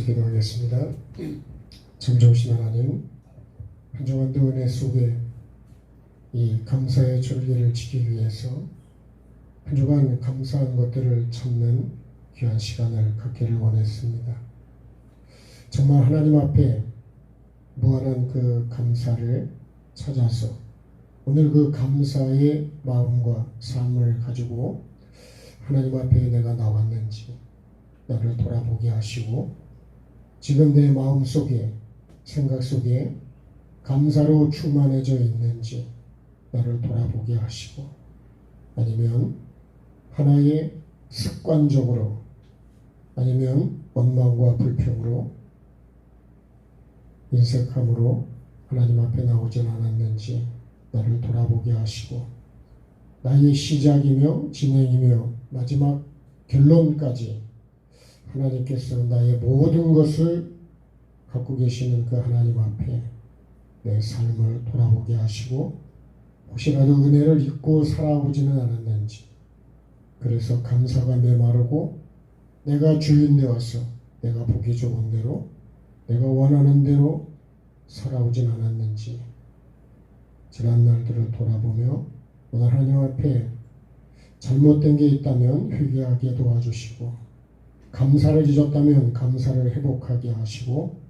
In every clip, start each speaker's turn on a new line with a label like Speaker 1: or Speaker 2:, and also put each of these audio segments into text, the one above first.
Speaker 1: 기도하겠습니다. 참 좋으신 하나님, 한 주간도 은혜 속에 이 감사의 줄기를 지키기 위해서 한 주간 감사한 것들을 찾는 귀한 시간을 갖기를 원했습니다. 정말 하나님 앞에 무한한 그 감사를 찾아서 오늘 그 감사의 마음과 삶을 가지고 하나님 앞에 내가 나왔는지 나를 돌아보게 하시고, 지금 내 마음 속에, 생각 속에 감사로 충만해져 있는지 나를 돌아보게 하시고, 아니면 하나의 습관적으로, 아니면 원망과 불평으로, 인색함으로 하나님 앞에 나오진 않았는지 나를 돌아보게 하시고, 나의 시작이며 진행이며 마지막 결론까지 하나님께서 나의 모든 것을 갖고 계시는 그 하나님 앞에 내 삶을 돌아보게 하시고, 혹시라도 은혜를 잊고 살아오지는 않았는지, 그래서 감사가 메마르고 내가 주인 되어서 내가 보기 좋은 대로, 내가 원하는 대로 살아오진 않았는지 지난 날들을 돌아보며 오늘 하나님 앞에 잘못된 게 있다면 회개하게 도와주시고, 감사를 잊었다면 감사를 회복하게 하시고,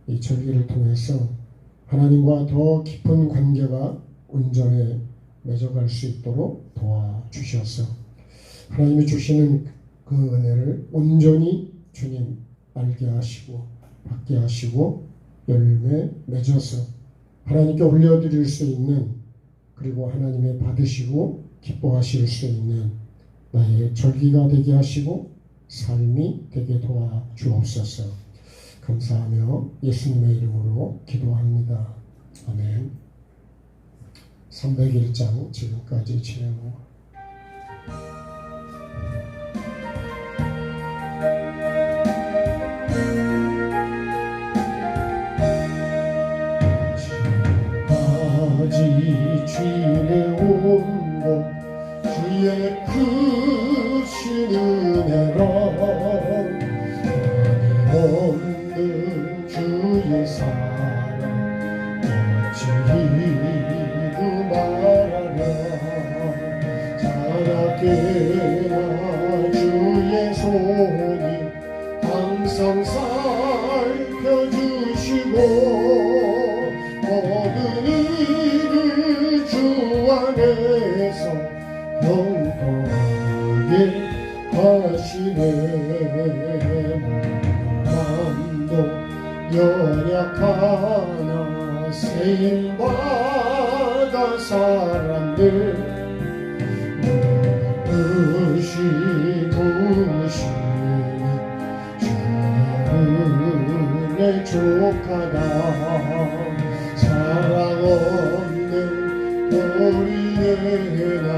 Speaker 1: 이 절기를 통해서 하나님과 더 깊은 관계가 온전히 맺어갈 수 있도록 도와주셔서 하나님이 주시는 그 은혜를 온전히 주님 알게 하시고 받게 하시고 열매 맺어서 하나님께 올려드릴 수 있는, 그리고 하나님의 받으시고 기뻐하실 수 있는 나의 절기가 되게 하시고 삶이 되게 도와주옵소서. 감사하며 예수님의 이름으로 기도합니다. 아멘. 301장 지금까지 진행하고 지금까지 지내온 것 주의 크신 은혜로 없는 주의 사랑 어찌 이루 말하랴. 자라게나 주의 손이 항상 살펴주시고 모든 일을 주 안에서 영통하게 하시네. 마음도 연약하나 세임받아 사람들 부시니 주의 은혜 족하다. 사랑 없는 도리에나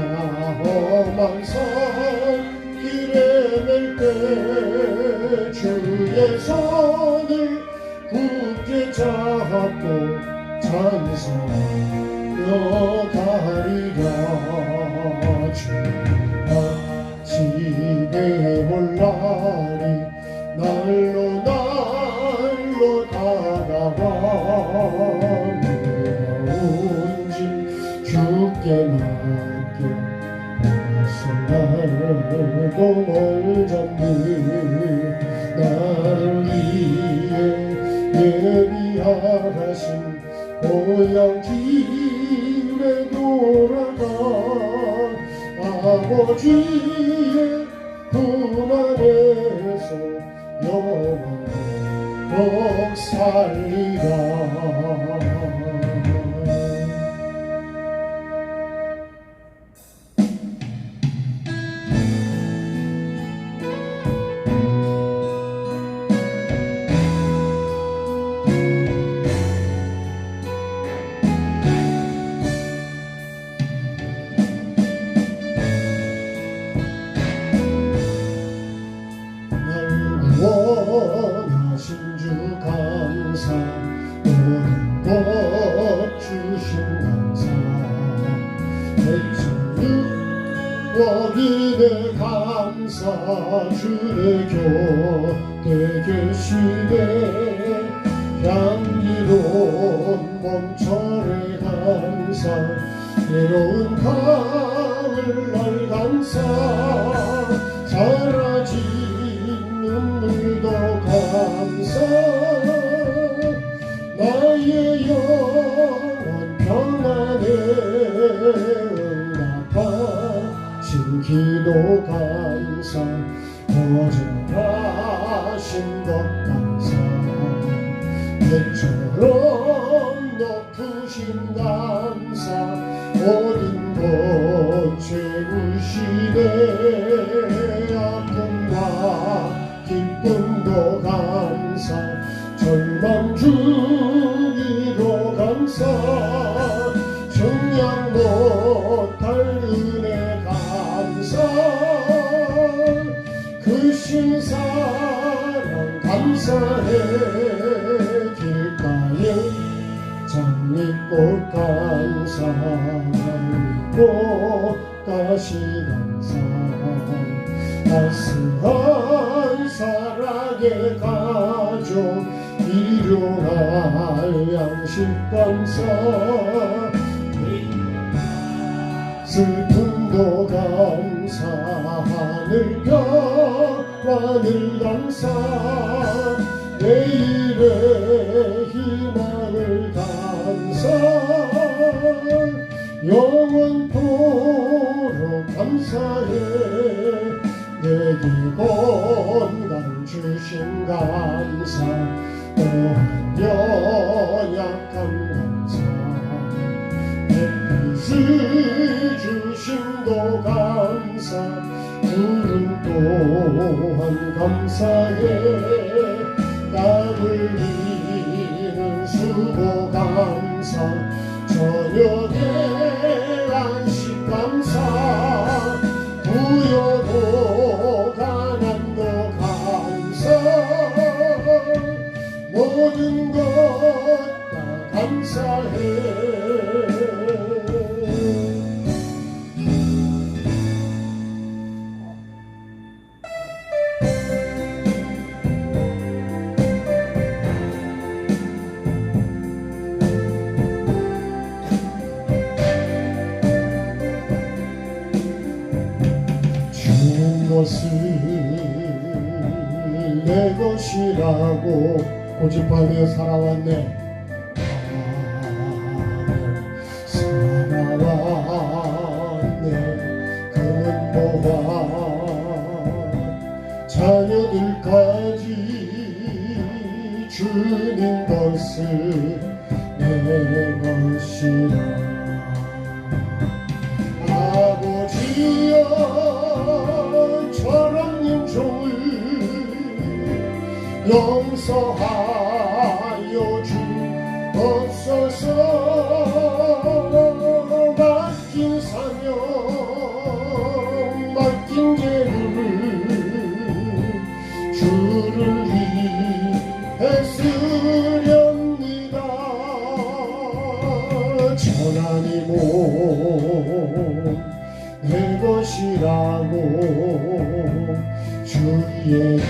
Speaker 1: 험한 산 길에 맬 때 주의 손을 굳게 잡고 찬송하며 가리라. 주가 집에 올 날이 날로 날로 다가와 무거운 짐 주께 맡겨 날도 멀잡니 나를 위해 예비하신 고향 길에 돌아가 아버지의 품 안에서 영원히 살리라. 원하신 주 감사 오랜 주의 곁에 계시네 향기로운 몸처럼 감사 외로운 가을날 감사 사라진 눈물도 감사 나의 영혼 평안에 응답하신 기도 감사 거절하신 것 감사 배처럼 높으신 감사 모든 것 채우시네 아픔과 기쁨도 감사 절망 주기도 감사 정량 못할 은혜 감사 크신 사랑 감사해 길가에 장미꽃 감사 꽃다시 감사 따스한 사랑의 가족 일용할 양식 감사 슬픔도 감사 하늘별 하늘 감사 내일의 희망을 감사 영원토록 감사해 내게 건강 주신 감사 또한 연약함 감사 햇빛을 주심도 감사 구름 또한 감사해 땀 흘리는 수고 감사 저녁에 안식 감사 부여도 가난도 감사 모든 것 다 감사해 것을 내 것이라고 고집하며 살아왔네 살아왔네 그는 뭐와 자녀들까지 주님 것을 내 것이라 아버지여 저런님 종을 용서하여 주옵소서 맡긴 사명 맡긴 죄를 주를 위해 쓰렵니다 전하니 몸 내 것이라고 주의 이름을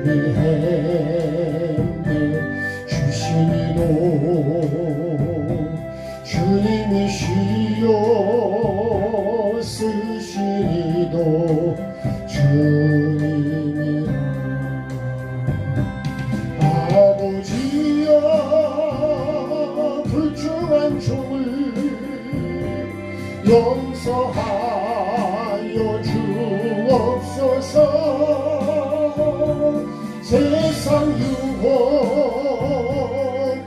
Speaker 1: 멀리했네 주시니도 주님이시여 쓰시니도 주님이라 아버지여 불쌍한 종을 용서하여 주옵소서 세상 유혹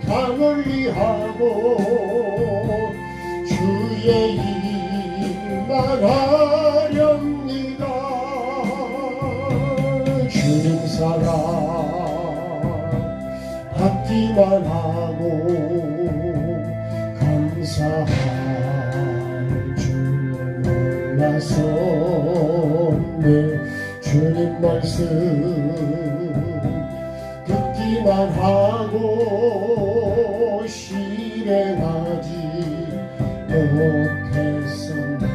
Speaker 1: 가멀리하고 주의 일만 하렵니다 주님 사랑 받기만 하고 감사할 줄 몰랐었네 주님 말씀 듣기만 하고 실행하지 못했었네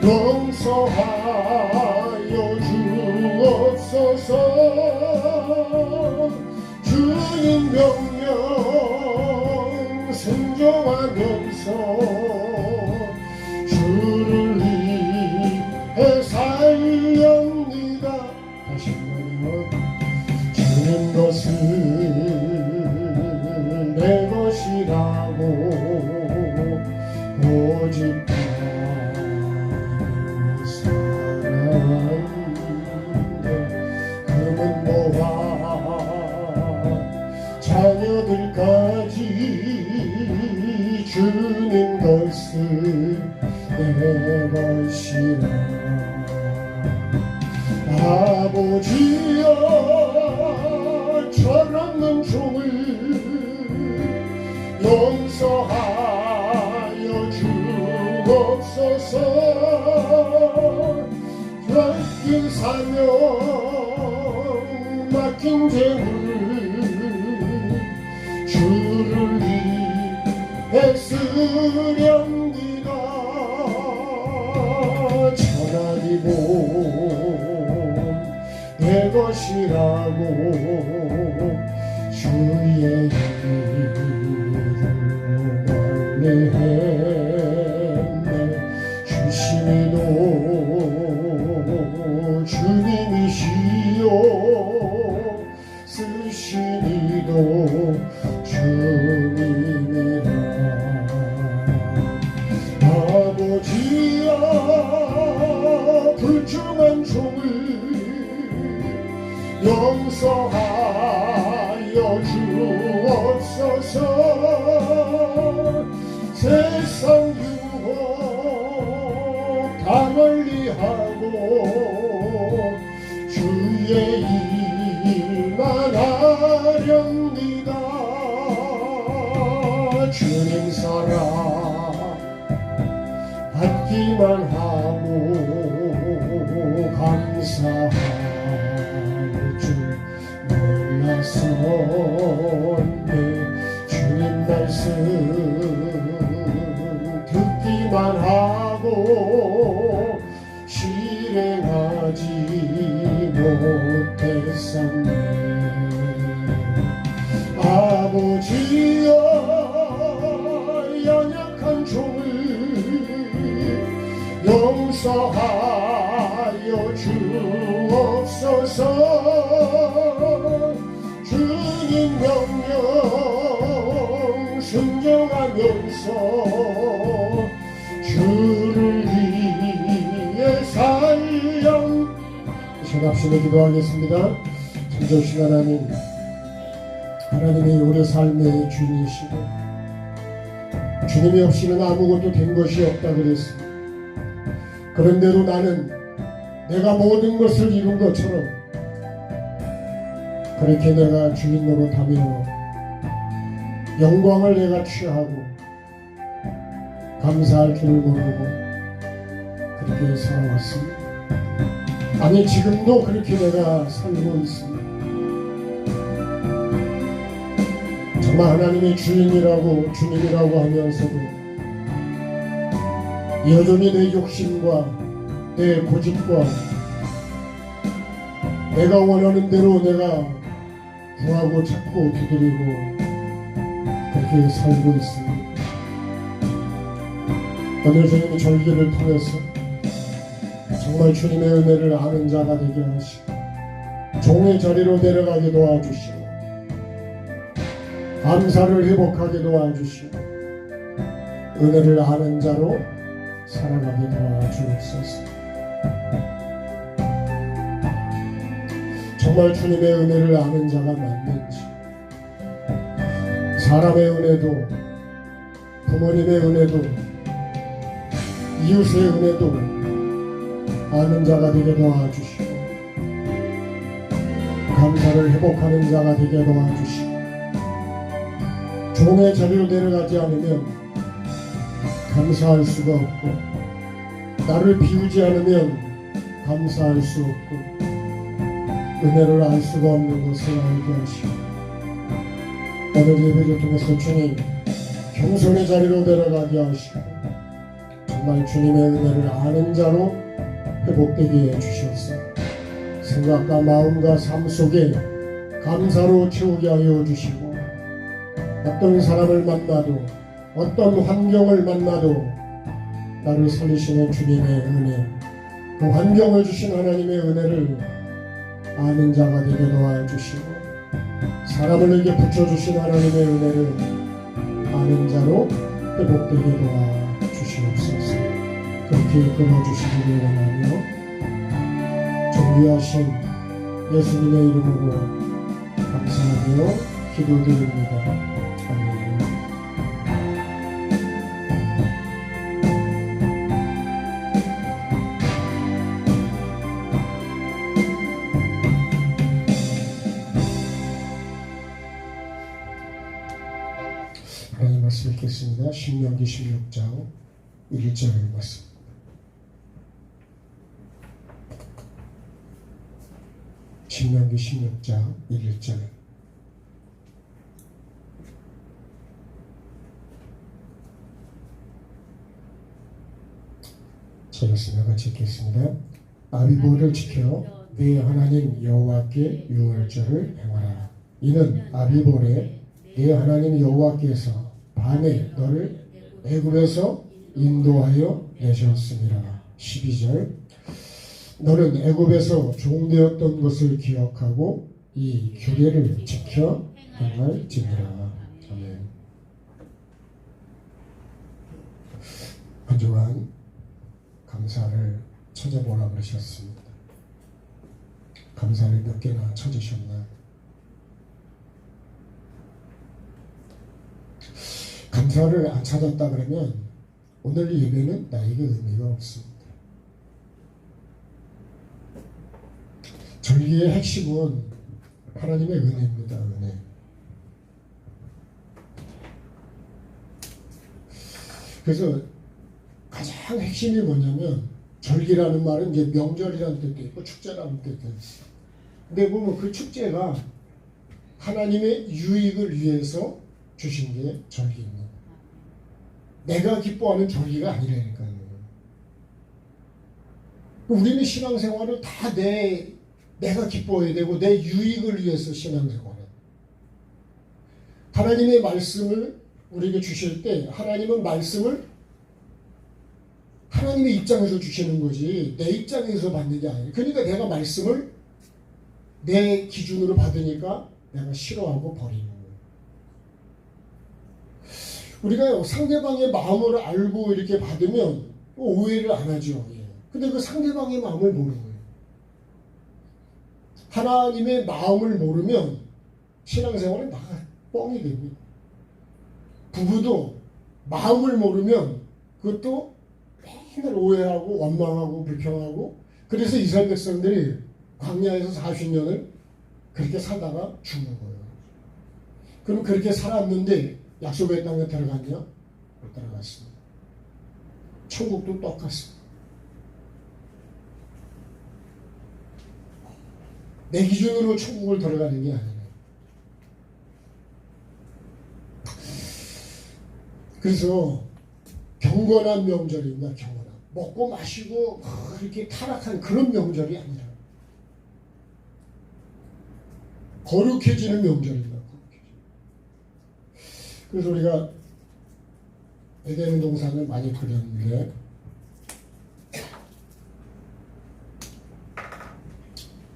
Speaker 1: 용서하여 주옵소서. 주님 명령 순종하면서 주를 위해 살렵니다. 다시 한번요. 주는 것은 내 것이라고 오직 사랑인데 금은보화 자녀들까지 주는 것은 내 것이라. 아버지여 철없는 종을 용서하여 주옵소서. 맡긴 사명 맡긴 재물 주를 위해 쓰렵니다. 천하기 본 내 것이라고 주의 이름을 말리했네. 주시니도 주님이시요 쓰시니도 주님이라. 아버지야 불중한 종을 용서하여 주옵소서. 세상 유혹 다 멀리하고 주의 일만 하렵니다. 주님 사랑 받기만 하고 감사할 줄 몰랐었네. 주님 말씀 듣기만 하고 실행하지 못했었네. 아버지여 연약한 종을 용서하여 주옵소서. 주님 명령 순종하면서 주를 위해 살렴. 시원합시다. 기도하겠습니다. 참좋으신 하나님, 하나님이 우리 삶의 주인이시고 주님이 없이는 아무것도 된 것이 없다 그랬습니다. 그런데도 나는 내가 모든 것을 이룬 것처럼 그렇게 내가 주인 노릇하며 영광을 내가 취하고 감사할 줄을 모르고 그렇게 살아왔습니다. 아니 지금도 그렇게 내가 살고 있습니다. 정말 하나님이 주인이라고 주님이라고 하면서도 여전히 내 욕심과 내 고집과 내가 원하는 대로 내가 구하고 찾고 두드리고 그렇게 살고 있습니다. 오늘 주님이 절기를 통해서 정말 주님의 은혜를 아는 자가 되게 하시고 종의 자리로 내려가게 도와주시고 감사를 회복하게 도와주시고 은혜를 아는 자로 살아가게 도와주옵소서. 정말 주님의 은혜를 아는 자가 맞는지, 사람의 은혜도 부모님의 은혜도 이웃의 은혜도 아는 자가 되게 도와주시고 감사를 회복하는 자가 되게 도와주시고 종의 자리로 내려가지 않으면 감사할 수가 없고 나를 비우지 않으면 감사할 수 없고 은혜를 알 수가 없는 것을 알게 하시고 오늘 예배를 통해서 주님 겸손의 자리로 내려가게 하시고 정말 주님의 은혜를 아는 자로 회복되게 해주셔서 생각과 마음과 삶 속에 감사로 채우게 하여 주시고, 어떤 사람을 만나도 어떤 환경을 만나도 나를 살리시는 주님의 은혜, 그 환경을 주신 하나님의 은혜를 아는 자가 되게 도와주시고, 사람을 에게 붙여주신 하나님의 은혜를 아는 자로 회복되게 도와주시옵소서. 그렇게 끊어주시기를 원하며 존귀하신 예수님의 이름으로 감사하며 기도드립니다. 아멘. 하나님 말씀 읽겠습니다. 신명기 16장 1절 말씀. 신명기 16장 1절. 제가 같이 읽겠습니다. 아비보를 지켜 네 하나님 여호와께 유월절을 행하라. 이는 아비볼에 네 하나님 여호와께서 밤에 너를 애굽에서 인도하여 내셨습니다. 12절. 너는 애굽에서 종되었던 것을 기억하고 이 규례를 지켜 행할지니라. 아멘. 한 주간 감사를 찾아보라 그러셨습니다. 감사를 몇 개나 찾으셨나요? 감사를 안 찾았다 그러면 오늘 예배는 나에게 의미가 없습니다. 절기의 핵심은 하나님의 은혜입니다. 은혜. 그래서 가장 핵심이 뭐냐면, 절기라는 말은 이제 명절이라는 뜻도 있고 축제라는 뜻도 있어요. 근데 보면 그 축제가 하나님의 유익을 위해서 주신 게 절기입니다. 내가 기뻐하는 절기가 아니라니까요. 우리는 신앙생활을 다 내가 기뻐해야 되고 내 유익을 위해서 신앙생활을. 하나님의 말씀을 우리에게 주실 때 하나님은 말씀을 하나님의 입장에서 주시는 거지 내 입장에서 받는 게 아니에요. 그러니까 내가 말씀을 내 기준으로 받으니까 내가 싫어하고 버리는 거예요. 우리가 상대방의 마음을 알고 이렇게 받으면 오해를 안 하죠. 근데 그 상대방의 마음을 모르는 거예요. 하나님의 마음을 모르면 신앙생활은 다 뻥이 됩니다. 부부도 마음을 모르면 그것도 맨날 오해하고 원망하고 불평하고, 그래서 이스라엘 백성들이 광야에서 40년을 그렇게 살다가 죽는 거예요. 그럼 그렇게 살았는데 약속의 땅에 들어갔냐? 못 들어갔습니다. 천국도 똑같습니다. 내 기준으로 천국을 들어가는 게 아니에요. 그래서 경건한 명절입니다. 경건한. 먹고 마시고 이렇게 타락한 그런 명절이 아니라 거룩해지는 명절입니다. 그래서 우리가 에덴 동산을 많이 그렸는데,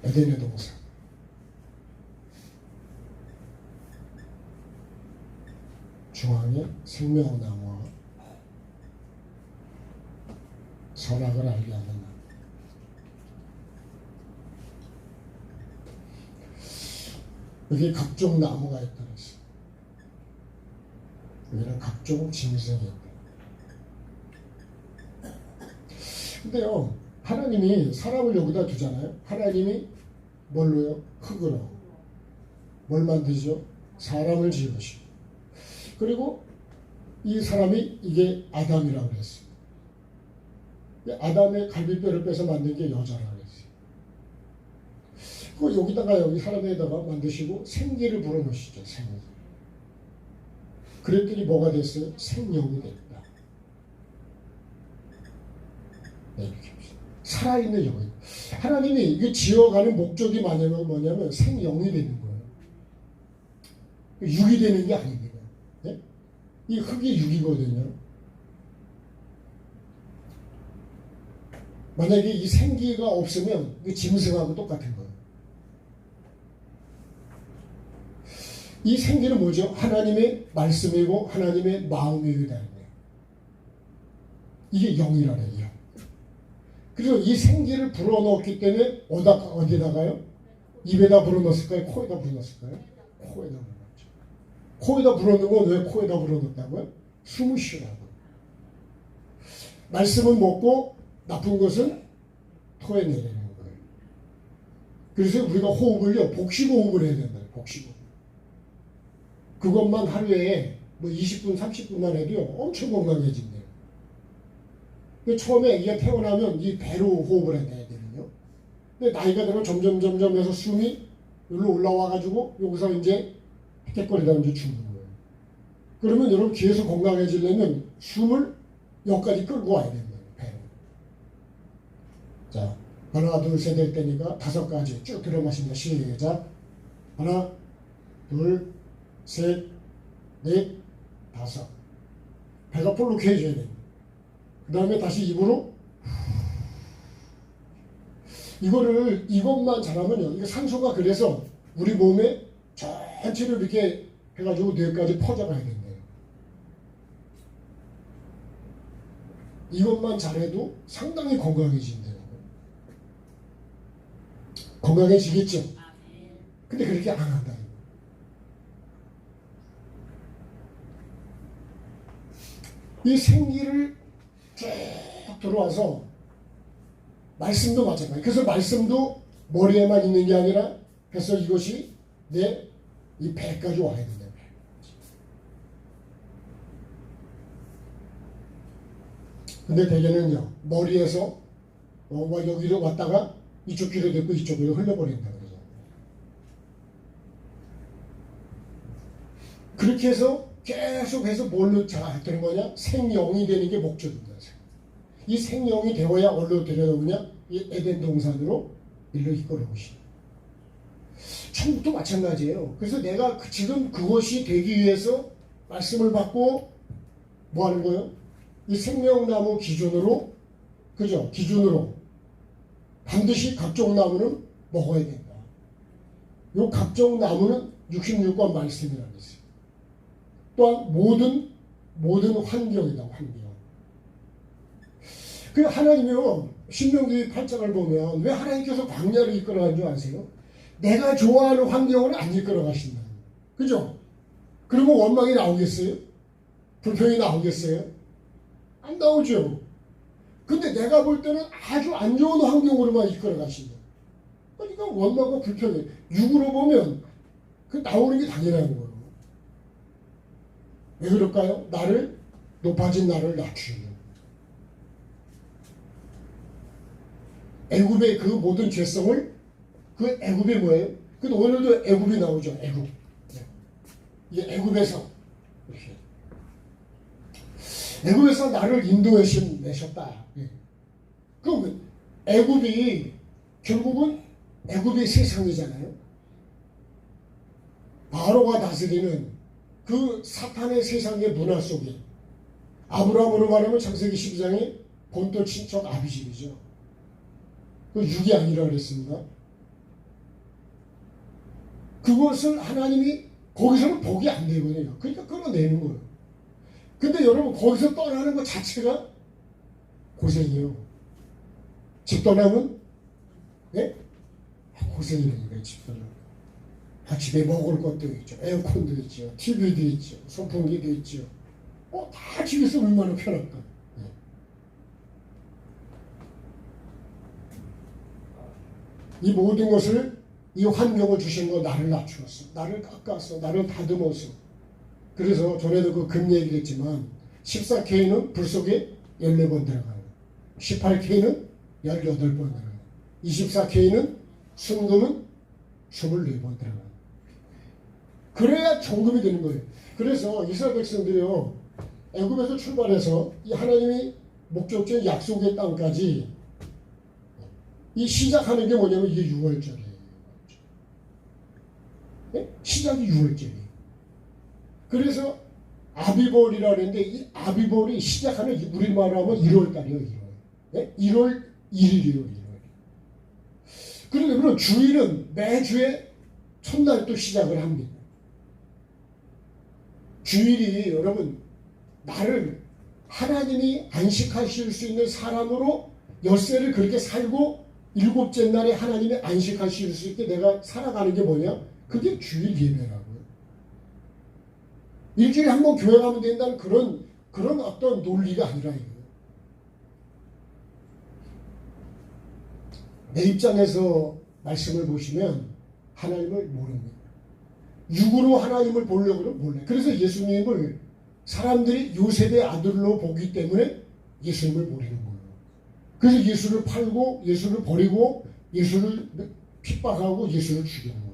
Speaker 1: 에덴의 동산, 중앙에 생명나무와 선악을 알게 하는 나무. 여기 각종 나무가 있다 그랬어요. 여기는 각종 짐승이 있다. 근데요, 하나님이 사람을 여기다 두잖아요. 하나님이 뭘로요? 흙으로. 뭘 만드죠? 사람을 지으시고. 그리고 이 사람이 이게 아담이라고 그랬어요. 아담의 갈비뼈를 빼서 만든 게 여자라고 그랬어요. 그 여기다가 여기 사람에다가 만드시고 생기를 불어넣으시죠. 생기. 그랬더니 뭐가 됐어요? 생명이 됐다. 네, 이렇게 살아있는 영이. 하나님이 이게 지어가는 목적이 뭐냐면 생영이 되는 거예요. 육이 되는 게 아닙니다. 네? 이 흙이 육이거든요. 만약에 이 생기가 없으면 이 짐승하고 똑같은 거예요. 이 생기는 뭐죠? 하나님의 말씀이고 하나님의 마음이다. 이게 영이라는 영. 그래서 이 생기를 불어넣었기 때문에 어디다가요? 입에다 불어넣었을까요? 코에다 불어넣었을까요? 코에다 불어넣었죠. 코에다 불어넣은 건 왜 코에다 불어넣었다고요? 숨을 쉬라고. 말씀은 먹고 나쁜 것은 토해내려는 거예요. 그래서 우리가 호흡을요, 복식호흡을 해야 된다. 복식호흡. 그것만 하루에 뭐 20분, 30분만 해도요, 엄청 건강해진대요. 처음에 이게 태어나면 이 배로 호흡을 해야 되거든요. 근데 나이가 들면 점점 해서 숨이 여기로 올라와가지고 여기서 이제 헥헥거리다 이제 죽는 거예요. 그러면 여러분 계속 건강해지려면 숨을 여기까지 끌고 와야 된다. 배로. 자, 하나, 둘, 셋 될 때니까 5가지 쭉 들어 마십니다. 시작. 하나, 둘, 셋, 넷, 5. 배가 볼록해져야 됩니다. 그 다음에 다시 입으로 이것만 잘하면요, 이게 산소가 그래서 우리 몸에 전체로 이렇게 해가지고 뇌까지 퍼져가야 된대요. 이것만 잘해도 상당히 건강해진대요. 건강해지겠죠? 근데 그렇게 안 한다. 이 생기를 쭉 들어와서 말씀도 마찬가지. 그래서 말씀도 머리에만 있는 게 아니라 그래서 이것이 내 이 배까지 와야 된다. 근데 대개는요, 머리에서 여기로 왔다가 이쪽 귀로 듣고 이쪽 귀로 흘러버린다 그러죠. 그렇게 해서 계속해서 뭘로 되는 거냐? 생영이 되는 게 목적입니다. 이 생영이 되어야 어디로 데려오냐? 이 에덴 동산으로 일로 이끌어 오시죠. 천국도 마찬가지예요. 그래서 내가 지금 그것이 되기 위해서 말씀을 받고 뭐 하는 거예요? 이 생명나무 기준으로, 그죠? 기준으로 반드시 각종 나무는 먹어야 된다. 요 각종 나무는 66권 말씀이라는 것이에요. 또한 모든 환경이다. 환경. 그 하나님이요, 신명기 8장을 보면 왜 하나님께서 광야를 이끌어간 줄 아세요? 내가 좋아하는 환경을 안 이끌어 가신다. 그죠? 그러면 원망이 나오겠어요? 불평이 나오겠어요? 안 나오죠. 근데 내가 볼 때는 아주 안 좋은 환경으로만 이끌어 가신다. 그러니까 원망과 불평이 육으로 보면 그 나오는 게 당연한 거예요. 왜 그럴까요? 높아진 나를 낮추는. 애굽의 그 모든 죄성을, 그 애굽이 뭐예요? 근데 오늘도 애굽이 나오죠. 애굽. 이게 애굽에서 이렇게. 애굽에서 나를 인도내셨다. 그럼 애굽이 결국은 애굽이 세상이잖아요. 바로가 다스리는 그 사탄의 세상의 문화 속에 아브라함으로 말하면 창세기 12장에 본토 친척 아비집이죠. 그 육이 아니라 그랬습니다. 그것을 하나님이 거기서는 복이 안 되거든요. 그러니까 끌어내는 거예요. 근데 여러분 거기서 떠나는 것 자체가 고생이에요. 집 떠나면 네? 고생이라니까 집 떠나면. 집에 먹을 것도 있죠. 에어컨도 있죠. TV도 있죠. 선풍기도 있죠. 다 집에서 얼마나 편할까. 이 모든 것을, 이 환경을 주신 거 나를 낮추었어. 나를 깎았어. 나를 다듬었어. 그래서 전에도 그 금 얘기를 했지만 14K는 불 속에 14번 들어가요. 18K는 18번 들어가요. 24K는 순금은 24번 들어가요. 그래야 정금이 되는 거예요. 그래서 이스라엘 백성들이요, 애굽에서 출발해서 이 하나님이 목적지인 약속의 땅까지 이 시작하는 게 뭐냐면 이게 6월절이에요. 네? 시작이 6월절이에요. 그래서 아비벌이라 그러는데 이 아비벌이 시작하는 우리말로 하면 1월달이에요. 1월. 네? 1월 1일이에요. 1월. 그럼 주일은 매주에 첫날 또 시작을 합니다. 주일이 여러분 나를 하나님이 안식하실 수 있는 사람으로 엿새를 그렇게 살고 일곱째 날에 하나님이 안식하실 수 있게 내가 살아가는 게 뭐냐? 그게 주일 예배라고요. 일주일에 한 번 교회 가면 된다는 그런 어떤 논리가 아니라 이거예요. 내 입장에서 말씀을 보시면 하나님을 모릅니다. 육으로 하나님을 보려고 몰라요. 그래서 예수님을 사람들이 요셉의 아들로 보기 때문에 예수님을 모르는 거예요. 그래서 예수를 팔고 예수를 버리고 예수를 핍박하고 예수를 죽이는 거예요.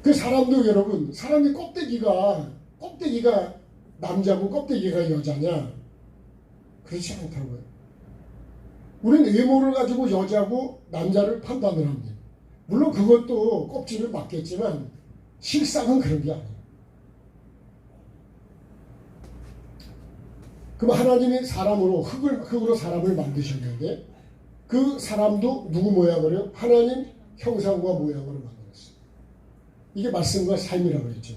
Speaker 1: 그 사람도 여러분, 사람이 껍데기가 남자고 껍데기가 여자냐? 그렇지 않다고요. 우리는 외모를 가지고 여자고 남자를 판단을 합니다. 물론 그것도 껍질을 맞겠지만 실상은 그런 게 아니에요. 그럼 하나님이 사람으로 흙으로 사람을 만드셨는데 그 사람도 누구 모양으로요? 하나님 형상과 모양으로 만들었어요. 이게 말씀과 삶이라고 했죠.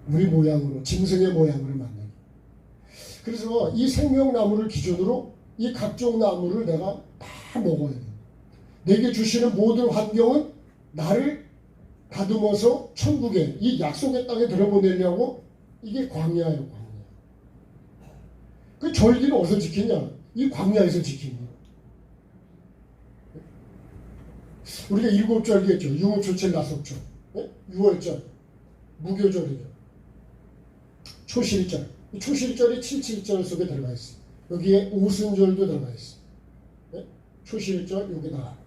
Speaker 1: 우리 모양으로, 짐승의 모양으로 만든. 그래서 이 생명나무를 기준으로 이 각종 나무를 내가 다 먹어야 돼. 내게 주시는 모든 환경은 나를 다듬어서 천국에, 이 약속의 땅에 들어보내려고. 이게 광야예요, 광야. 그 절기는 어디서 지키냐? 이 광야에서 지킵니다. 우리가 7절기 했죠. 유무초칠 나속절, 네? 6월절, 무교절이죠. 초실절. 이 초실절이 77절 속에 들어가 있어요. 여기에 오순절도 들어가 있어요. 네? 초실절 여기다가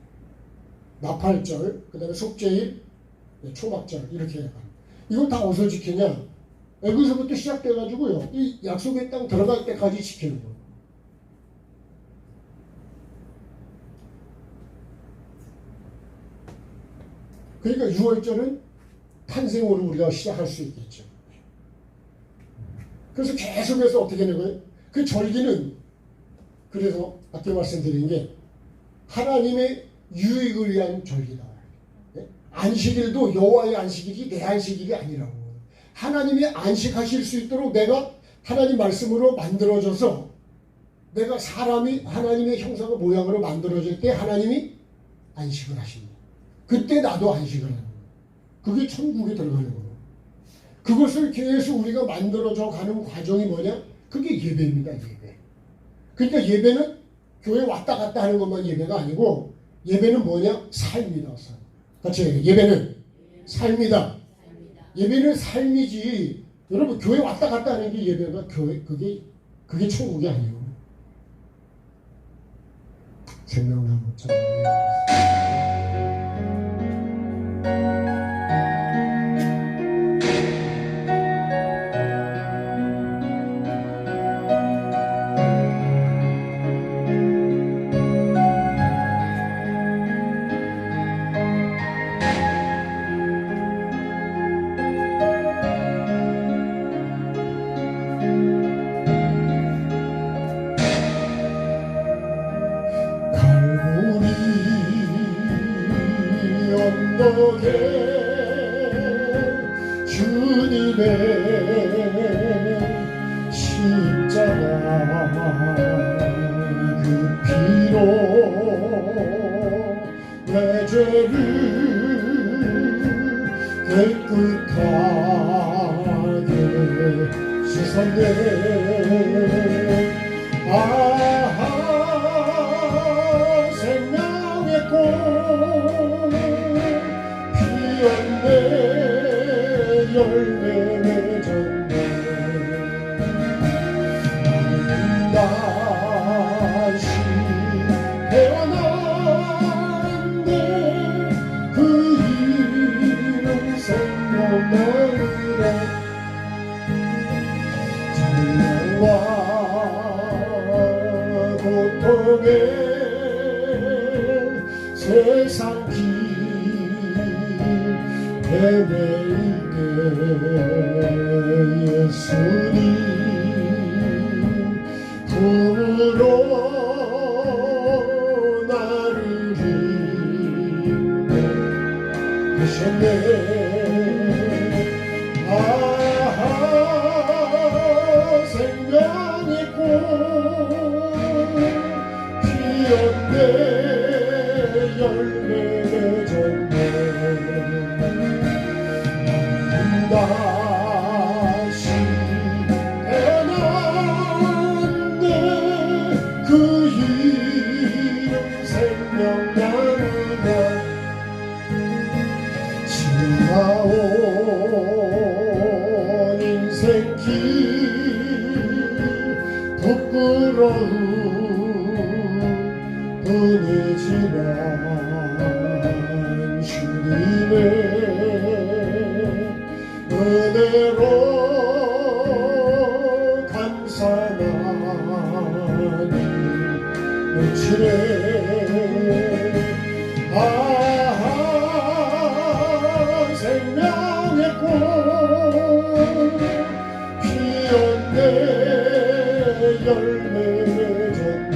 Speaker 1: 나팔절, 그 다음에 속죄일, 네, 초막절 이렇게 해요. 이걸 다 어디서 지키냐? 여기서부터 시작돼가지고요. 이 약속의 땅 들어갈 때까지 지키는 거예요. 그러니까 6월절은 탄생으로 우리가 시작할 수 있겠죠. 그래서 계속해서 어떻게 하는 거예요? 그 절기는 그래서 아까 말씀드린 게 하나님의 유익을 위한 절기다. 안식일도 여호와의 안식일이 내 안식일이 아니라고. 하나님이 안식하실 수 있도록 내가 하나님 말씀으로 만들어져서 내가 사람이 하나님의 형상과 모양으로 만들어질 때 하나님이 안식을 하십니다. 그때 나도 안식을 하는 거예요. 그게 천국에 들어가는 거예요. 그것을 계속 우리가 만들어져 가는 과정이 뭐냐? 그게 예배입니다. 예배. 그러니까 예배는 교회 왔다 갔다 하는 것만 예배가 아니고 예배는 뭐냐? 삶이다. 삶. 같이 해요. 예배는 삶이다. 예배는 삶이지. 여러분 교회 왔다 갔다 하는 게 예배가 그게 천국이 아니에요. 생명나무 참. 주님의 십자가 그 피로 내 죄를 깨끗하게 씻었네. 아하 생명의 꽃 피었네. 열매 맺었네. 다시 태어났네. 그 이름 생명나무 세상 길 헤매일 때 예수님 품으로 나를 인도하셨네. 아하 생명의 꽃 피었네. 열매 맺었네. 다시 태어났네. 그 이름 생명나누라. 지나온 인생길 부끄러운 뿐이지만 주님의 은혜로 감사하니 넘치네. 아하 생명의 꽃 피었네. 열매 맺었네.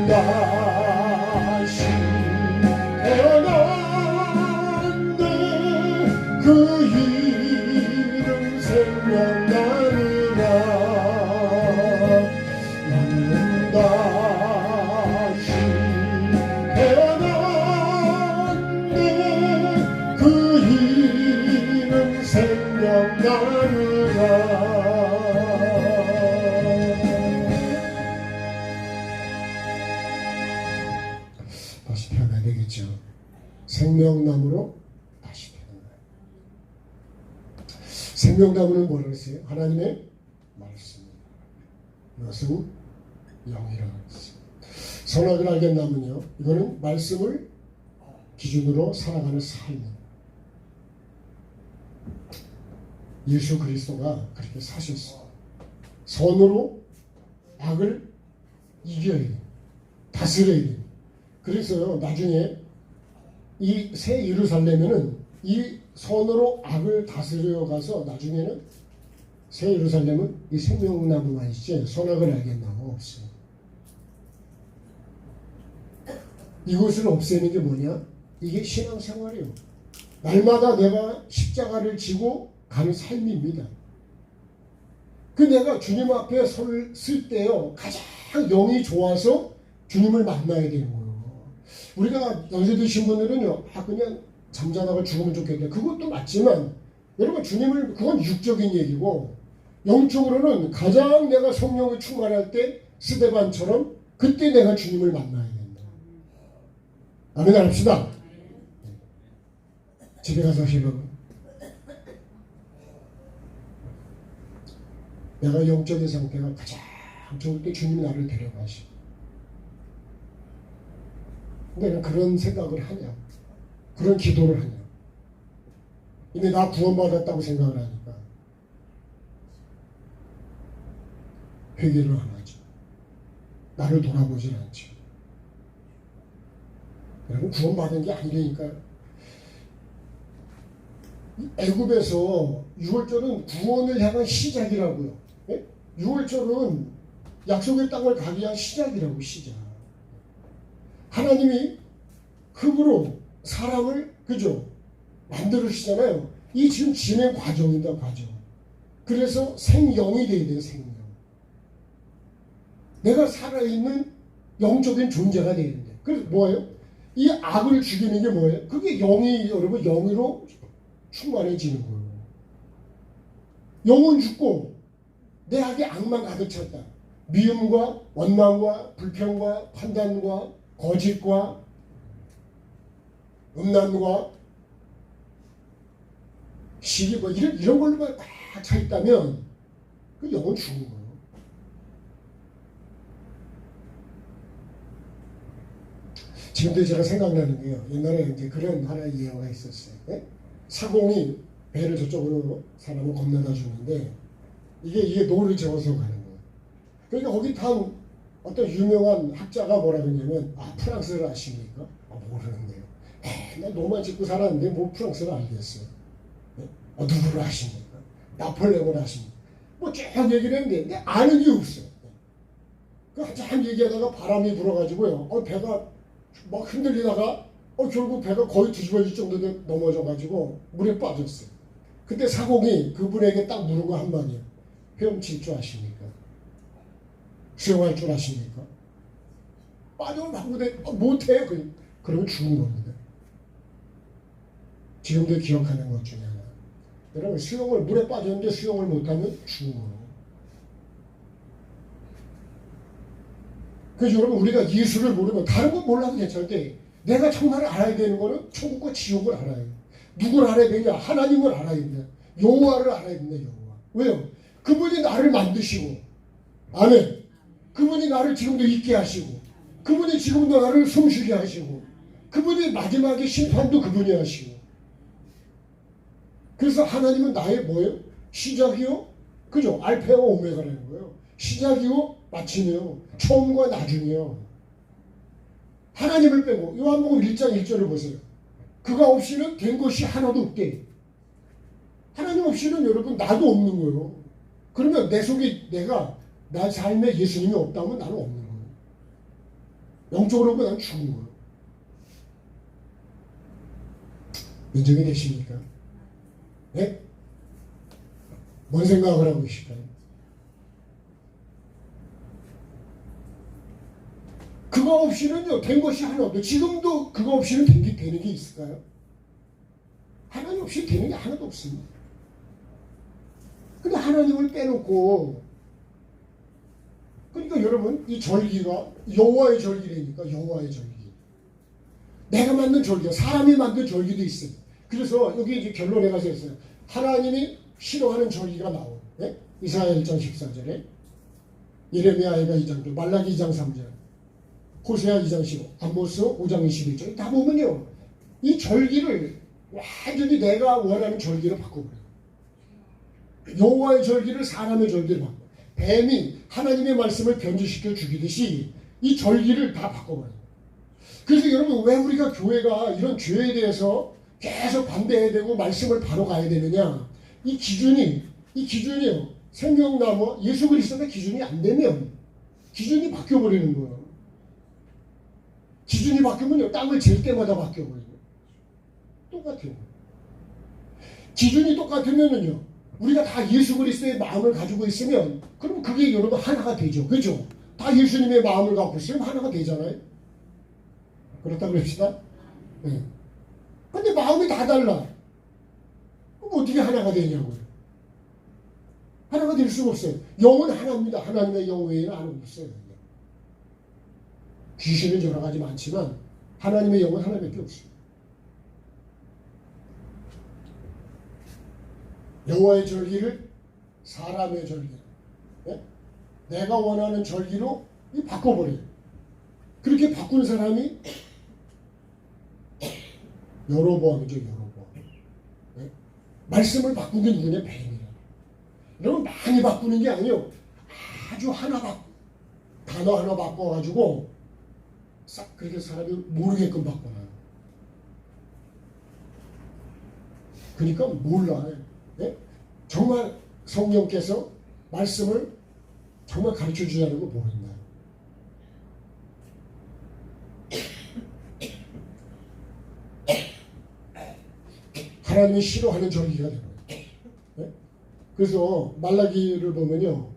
Speaker 1: 다시 태어났네. 그 이름 생명나누라. 나는 다시 태어났네. 그 이름 생명나누라. 다시 태어나야 되겠죠. 생명나무로 다시 태어나요. 생명나무는 뭐라고 했어요? 하나님의 말씀. 이것은 영이라고 했어요. 선악을 알겠나무는요, 이거는 말씀을 기준으로 살아가는 삶이에요. 예수 그리스도가 그렇게 사셨어요. 선으로 악을 이겨야 돼요. 다스려야 돼요. 그래서 나중에 이 새 예루살렘에는 이 선으로 악을 다스려 가서 나중에는 새 예루살렘은 이 생명나무만 있지 선악을 알겠나무 없어요. 이것을 없애는 게 뭐냐? 이게 신앙생활이에요. 날마다 내가 십자가를 지고 가는 삶입니다. 그 내가 주님 앞에 쓸 때요, 가장 영이 좋아서 주님을 만나야 되는 거예요. 우리가 연세 드신 분들은요, 그냥 잠자다가 죽으면 좋겠다. 그것도 맞지만, 여러분, 주님을, 그건 육적인 얘기고, 영적으로는 가장 내가 성령에 충만할 때, 스데반처럼, 그때 내가 주님을 만나야 된다. 아멘 합시다. 집에 가서 여러분, 내가 영적인 상태가 가장 좋을 때 주님이 나를 데려가시고, 내가 그런 생각을 하냐, 그런 기도를 하냐. 이미 나 구원받았다고 생각을 하니까 회개를 안 하죠. 나를 돌아보질 않죠. 여러분, 구원받은 게 아니라니까요. 애굽에서 유월절은 구원을 향한 시작이라고요. 예? 유월절은 약속의 땅을 가기 위한 시작이라고, 시작. 하나님이 흙으로 사람을, 그죠? 만들으시잖아요. 이 지금 진행 과정이다, 과정. 그래서 생영이 돼야 돼요, 생영. 내가 살아있는 영적인 존재가 돼야 된다. 그래서 뭐예요? 이 악을 죽이는 게 뭐예요? 그게 영이, 여러분, 영으로 충만해지는 거예요. 영은 죽고 내 안에 악만 가득 찼다. 미움과 원망과 불평과 판단과 거짓과 음란과 시기 뭐 이런 걸로만 다 차 있다면 그 영은 죽은 거예요. 지금도 제가 생각나는 게요. 옛날에 이제 그런 하나의 예화가 있었어요. 네? 사공이 배를 저쪽으로 사람을 건너다 주는데 이게 노를 저어서 가는 거예요. 그러니까 거기 다 어떤 유명한 학자가 뭐라 그러냐면 프랑스를 아십니까? 모르는데요. 나 노만 짓고 살았는데 뭐 프랑스를 알겠어요. 네? 누구를 아십니까? 나폴레옹을 아십니까? 뭐 쭉 얘기를 했는데 아는 게 없어요. 그 한참 얘기하다가 바람이 불어가지고요. 배가 막 흔들리다가 결국 배가 거의 뒤집어질 정도로 넘어져가지고 물에 빠졌어요. 그때 사공이 그분에게 딱 물은 한마디요. 헤엄칠 줄 아십니까? 수영할 줄 아십니까? 빠져나가고 못해요. 그러면 죽은 겁니다. 지금도 기억하는 것 중에 하나. 여러분 수영을 물에 빠졌는데 수영을 못하면 죽은 거예요. 그래서 여러분 우리가 예수를 모르면 다른 건 몰라도 괜찮은데 내가 정말 알아야 되는 거는 천국과 지옥을 알아야 돼. 누굴 알아야 되냐? 하나님을 알아야 된다. 여호와를 알아야 된다. 여호와. 왜요? 그분이 나를 만드시고 아멘. 그분이 나를 지금도 있게 하시고 그분이 지금도 나를 숨쉬게 하시고 그분이 마지막에 심판도 그분이 하시고 그래서 하나님은 나의 뭐예요? 시작이요? 그죠? 알파와 오메가라는 거예요. 시작이요? 마침이요. 처음과 나중이요. 하나님을 빼고 요한복음 1장 1절을 보세요. 그가 없이는 된 것이 하나도 없대. 하나님 없이는 여러분 나도 없는 거예요. 그러면 내 속에 내가 나 삶에 예수님이 없다면 나는 없는 거예요. 영적으로 보면 난 죽은 거예요. 인정이 되십니까? 네? 뭔 생각을 하고 계실까요? 그거 없이는요, 된 것이 하나 없어요. 지금도 그거 없이는 되는 게 있을까요? 하나님 없이 되는 게 하나도 없습니다. 근데 하나님을 빼놓고, 그러니까 여러분, 이 절기가 여호와의 절기라니까, 여호와의 절기. 내가 만든 절기야. 사람이 만든 절기도 있어요. 그래서 여기 이제 결론에 가서 있어요. 하나님이 싫어하는 절기가 나오고, 네? 이사야 1장 14절에, 예레미야가 2장 2, 말라기 2장 3절, 호세아 2장 15, 아모스 5장 21절 다 보면요. 이 절기를 완전히 내가 원하는 절기로 바꿔버려요. 여호와의 절기를 사람의 절기로 바꿔. 뱀이 하나님의 말씀을 변질시켜 죽이듯이 이 절기를 다 바꿔버려요. 그래서 여러분 왜 우리가 교회가 이런 죄에 대해서 계속 반대해야 되고 말씀을 바로 가야 되느냐. 이 기준이요. 생명나무 예수 그리스도가 기준이 안 되면 기준이 바뀌어버리는 거예요. 기준이 바뀌면요. 땅을 잴 때마다 바뀌어버려요. 똑같아요. 기준이 똑같으면은요. 우리가 다 예수 그리스도의 마음을 가지고 있으면 그럼 그게 여러분 하나가 되죠. 그죠? 다 예수님의 마음을 갖고 있으면 하나가 되잖아요. 그렇다 그럽시다. 네. 근데 마음이 다 달라. 그럼 어떻게 하나가 되냐고요. 하나가 될 수가 없어요. 영은 하나입니다. 하나님의 영 외에는 아무도 없어요. 귀신은 여러 가지 많지만 하나님의 영은 하나밖에 없어요. 여호와의 절기를 사람의 절기로, 네? 내가 원하는 절기로 바꿔버려요. 그렇게 바꾼 사람이 여로보암이죠. 여로보암. 네? 말씀을 바꾼 게 누구냐? 뱀이라. 여러분 많이 바꾸는 게 아니에요. 아주 단어 하나 바꿔가지고 싹 그렇게 사람이 모르게끔 바꿔놔요. 그러니까 몰라요. 네? 정말 성령께서 말씀을 정말 가르쳐 주자는 거 모른다. 하나님이 싫어하는 절기가 되는 거예요. 네? 그래서 말라기를 보면요.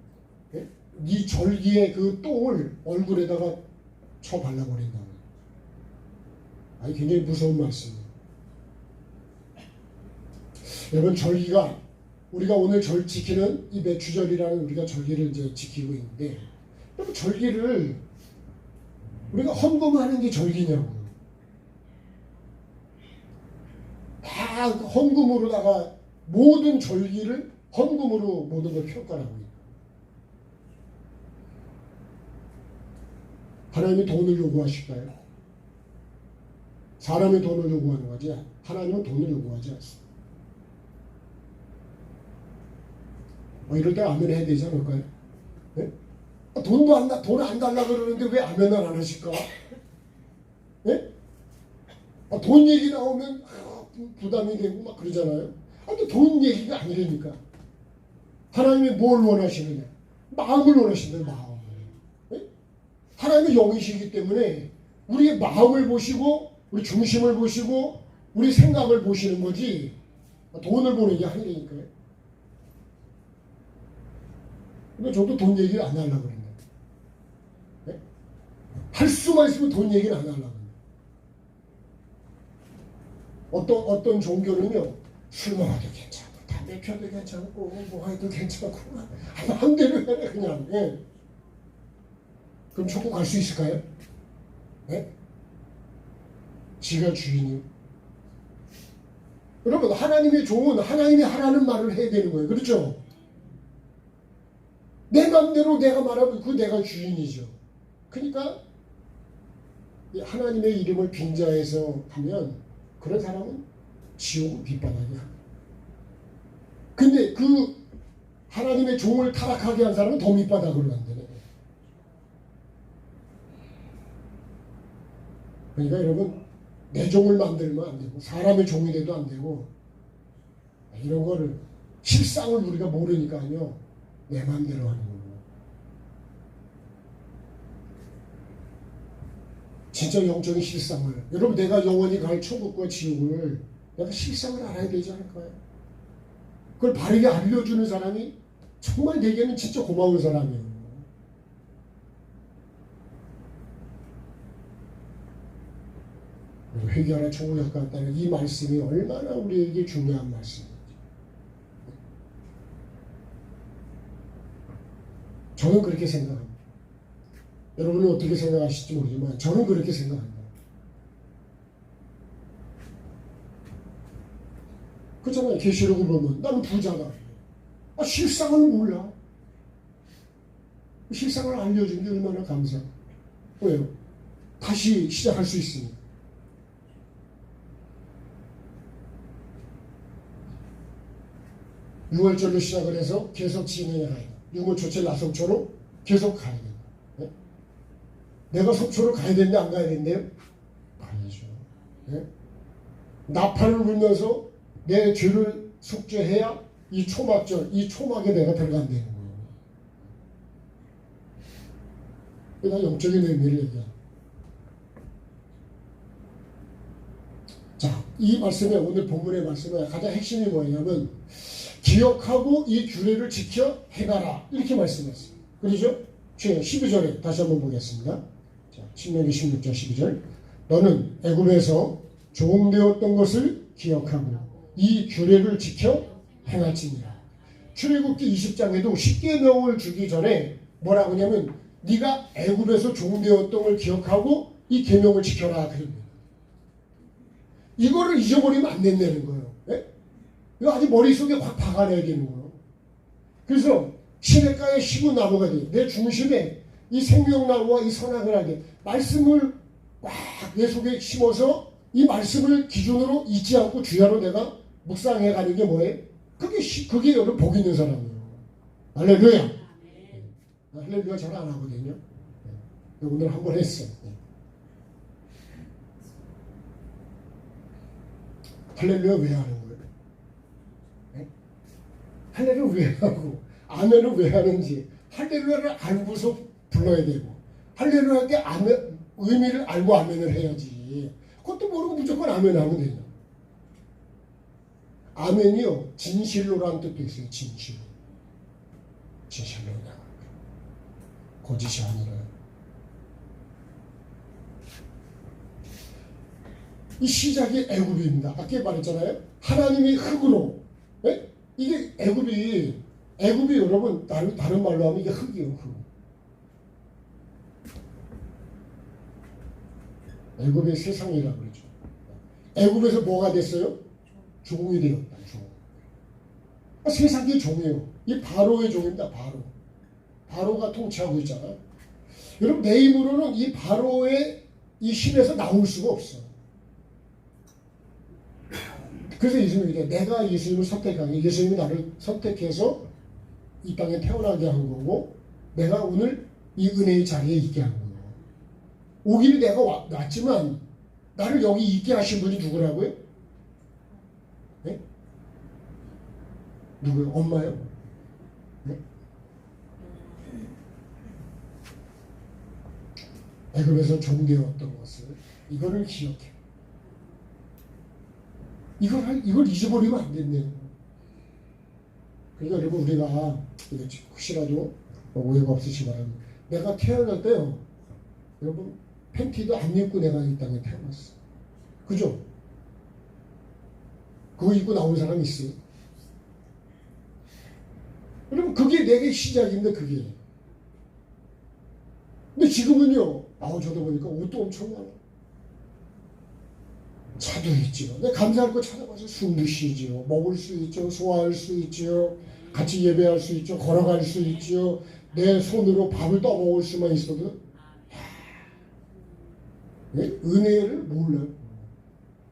Speaker 1: 네? 이 절기의 그 똥을 얼굴에다가 쳐 발라버린다. 아니 굉장히 무서운 말씀이에요. 여러분 절기가 우리가 오늘 지키는 이 매추절이라는 우리가 절기를 이제 지키고 있는데 여러분 절기를 우리가 헌금하는 게 절기냐고요. 다 헌금으로다가 모든 절기를 헌금으로 모든 걸 평가하고 있다. 하나님이 돈을 요구하실까요? 사람이 돈을 요구하는 거지 하나님은 돈을 요구하지 않습니다. 이럴 때 아멘 해야 되지 않을까요? 네? 돈 안 달라 그러는데 왜 아멘을 안 하실까? 예? 돈 얘기 나오면 부담이 되고 막 그러잖아요. 근데 돈 얘기가 아니라니까. 하나님이 뭘 원하시느냐? 마음을 원하신다, 마음을. 예? 하나님의 영이시기 때문에 우리의 마음을 보시고 우리 중심을 보시고 우리 생각을 보시는 거지 돈을 보는 게 아니라니까요. 근데 저도 돈 얘기를 안 하려고 그랬는데. 네? 할 수만 있으면 돈 얘기를 안 하려고 그랬는데. 어떤 종교는요, 술 먹어도 괜찮고, 담배 펴도 괜찮고, 뭐 해도 괜찮고, 마음대로 해, 그냥. 예. 그럼 천국 갈 수 있을까요? 네? 지가 주인이요. 여러분, 하나님의 종은 하나님이 하라는 말을 해야 되는 거예요. 그렇죠? 내 맘대로 내가 말하면 그 내가 주인이죠. 그러니까 하나님의 이름을 빙자해서 하면 그런 사람은 지옥 밑바닥이 합니다. 근데 그 하나님의 종을 타락하게 한 사람은 더 밑바닥으로 간다네. 그러니까 여러분, 내 종을 만들면 안 되고 사람의 종이 돼도 안 되고 이런 거를 실상을 우리가 모르니까요. 내 마음대로 하는 거고. 진짜 영적인 실상을, 여러분 내가 영원히 갈 천국과 지옥을 내가 실상을 알아야 되지 않을까요? 그걸 바르게 알려주는 사람이 정말 내게는 진짜 고마운 사람이에요. 회개하라 천국에 가깝다는 이 말씀이 얼마나 우리에게 중요한 말씀인지. 저는 그렇게 생각합니다. 여러분은 어떻게 생각하실지 모르지만 저는 그렇게 생각합니다. 그렇잖아요. 계시록을 보면 나는 부자다. 실상을 몰라. 실상을 알려준 게 얼마나 감사해요. 왜요? 다시 시작할 수 있으니까. 유월절로 시작을 해서 계속 진행해 가야 돼. 유월초철 나성초로 계속 가야 된다. 네? 내가 속초로 가야 되는데 안 가야 된대요? 가야죠. 네? 나팔을 불면서 내 죄를 속죄해야 이 초막절, 이 초막에 내가 들어간다는 거예요. 그러니까 영적인 의미를 얘기합니다. 자, 이 말씀에 오늘 본문의 말씀에 가장 핵심이 뭐냐면 기억하고 이 규례를 지켜 행하라 이렇게 말씀했어요. 그렇죠? 12절에 다시 한번 보겠습니다. 자, 신명기 16장 12절. 너는 애굽에서 종되었던 것을 기억하고 이 규례를 지켜 행할지니라. 출애굽기 20장에도 십계명을 주기 전에 뭐라고 하냐면 네가 애굽에서 종되었던 걸 기억하고 이 계명을 지켜라 그럽니다. 이거를 잊어버리면 안 된다는 거예요. 네? 이거 아주 머릿속에 확 박아내야 되는 거예요. 그래서 시냇가에 심은 나무가 돼. 내 중심에 이 생명나무와 이 선악을 말씀을 꽉 내 속에 심어서 이 말씀을 기준으로 잊지 않고 주야로 내가 묵상해 가는 게 뭐예요? 그게 여러분 복 있는 사람이에요. 할렐루야. 할렐루야 잘 안 하거든요. 오늘 한번 했어요. 할렐루야 왜 하는 거예요? 네? 할렐루야 왜 하고 아멘을 왜 하는지 할렐루야를 알고서 불러야 되고 할렐루야 때 아멘, 의미를 알고 아멘을 해야지. 그것도 모르고 무조건 아멘하면 되냐. 아멘이요 진실로라는 뜻도 있어요. 진실로. 진실로 거짓이 아니라. 이 시작이 애굽입니다. 아까 말했잖아요. 하나님이 흙으로. 네? 이게 애굽이 여러분 다른 말로 하면 이게 흙이에요. 흙. 애굽의 세상이라고 그러죠. 애굽에서 뭐가 됐어요? 종이 되었다. 종. 세상의 종이에요. 이 바로의 종입니다. 바로가 통치하고 있잖아요. 여러분 내 힘으로는 이 바로의 이 힘에서 나올 수가 없어. 그래서 예수님이 이래. 내가 예수님을 선택한 게 예수님이 나를 선택해서 이 땅에 태어나게 한 거고 내가 오늘 이 은혜의 자리에 있게 하는 거예요. 오기는 내가 왔지만 나를 여기 있게 하신 분이 누구라고요? 네? 누구요? 엄마요? 네? 애굽에서 종되었던 것을 이거를 기억해. 이걸 잊어버리면 안 된대요. 그러니까 여러분 우리가 혹시라도 오해가 없으시기 바랍니다. 내가 태어날 때요, 여러분 팬티도 안 입고 내가 이 땅에 태어났어. 그죠? 그거 입고 나온 사람 있어요? 여러분 그게 내게 시작인데 그게. 근데 지금은요, 저도 보니까 옷도 엄청 많아. 차도 있지요. 근데 감사할 거 찾아봐서 숨도 쉬지요. 먹을 수 있죠. 소화할 수 있지요. 같이 예배할 수 있죠. 걸어갈 수 있지요. 내 손으로 밥을 떠먹을 수만 있어도 은혜를 몰라요.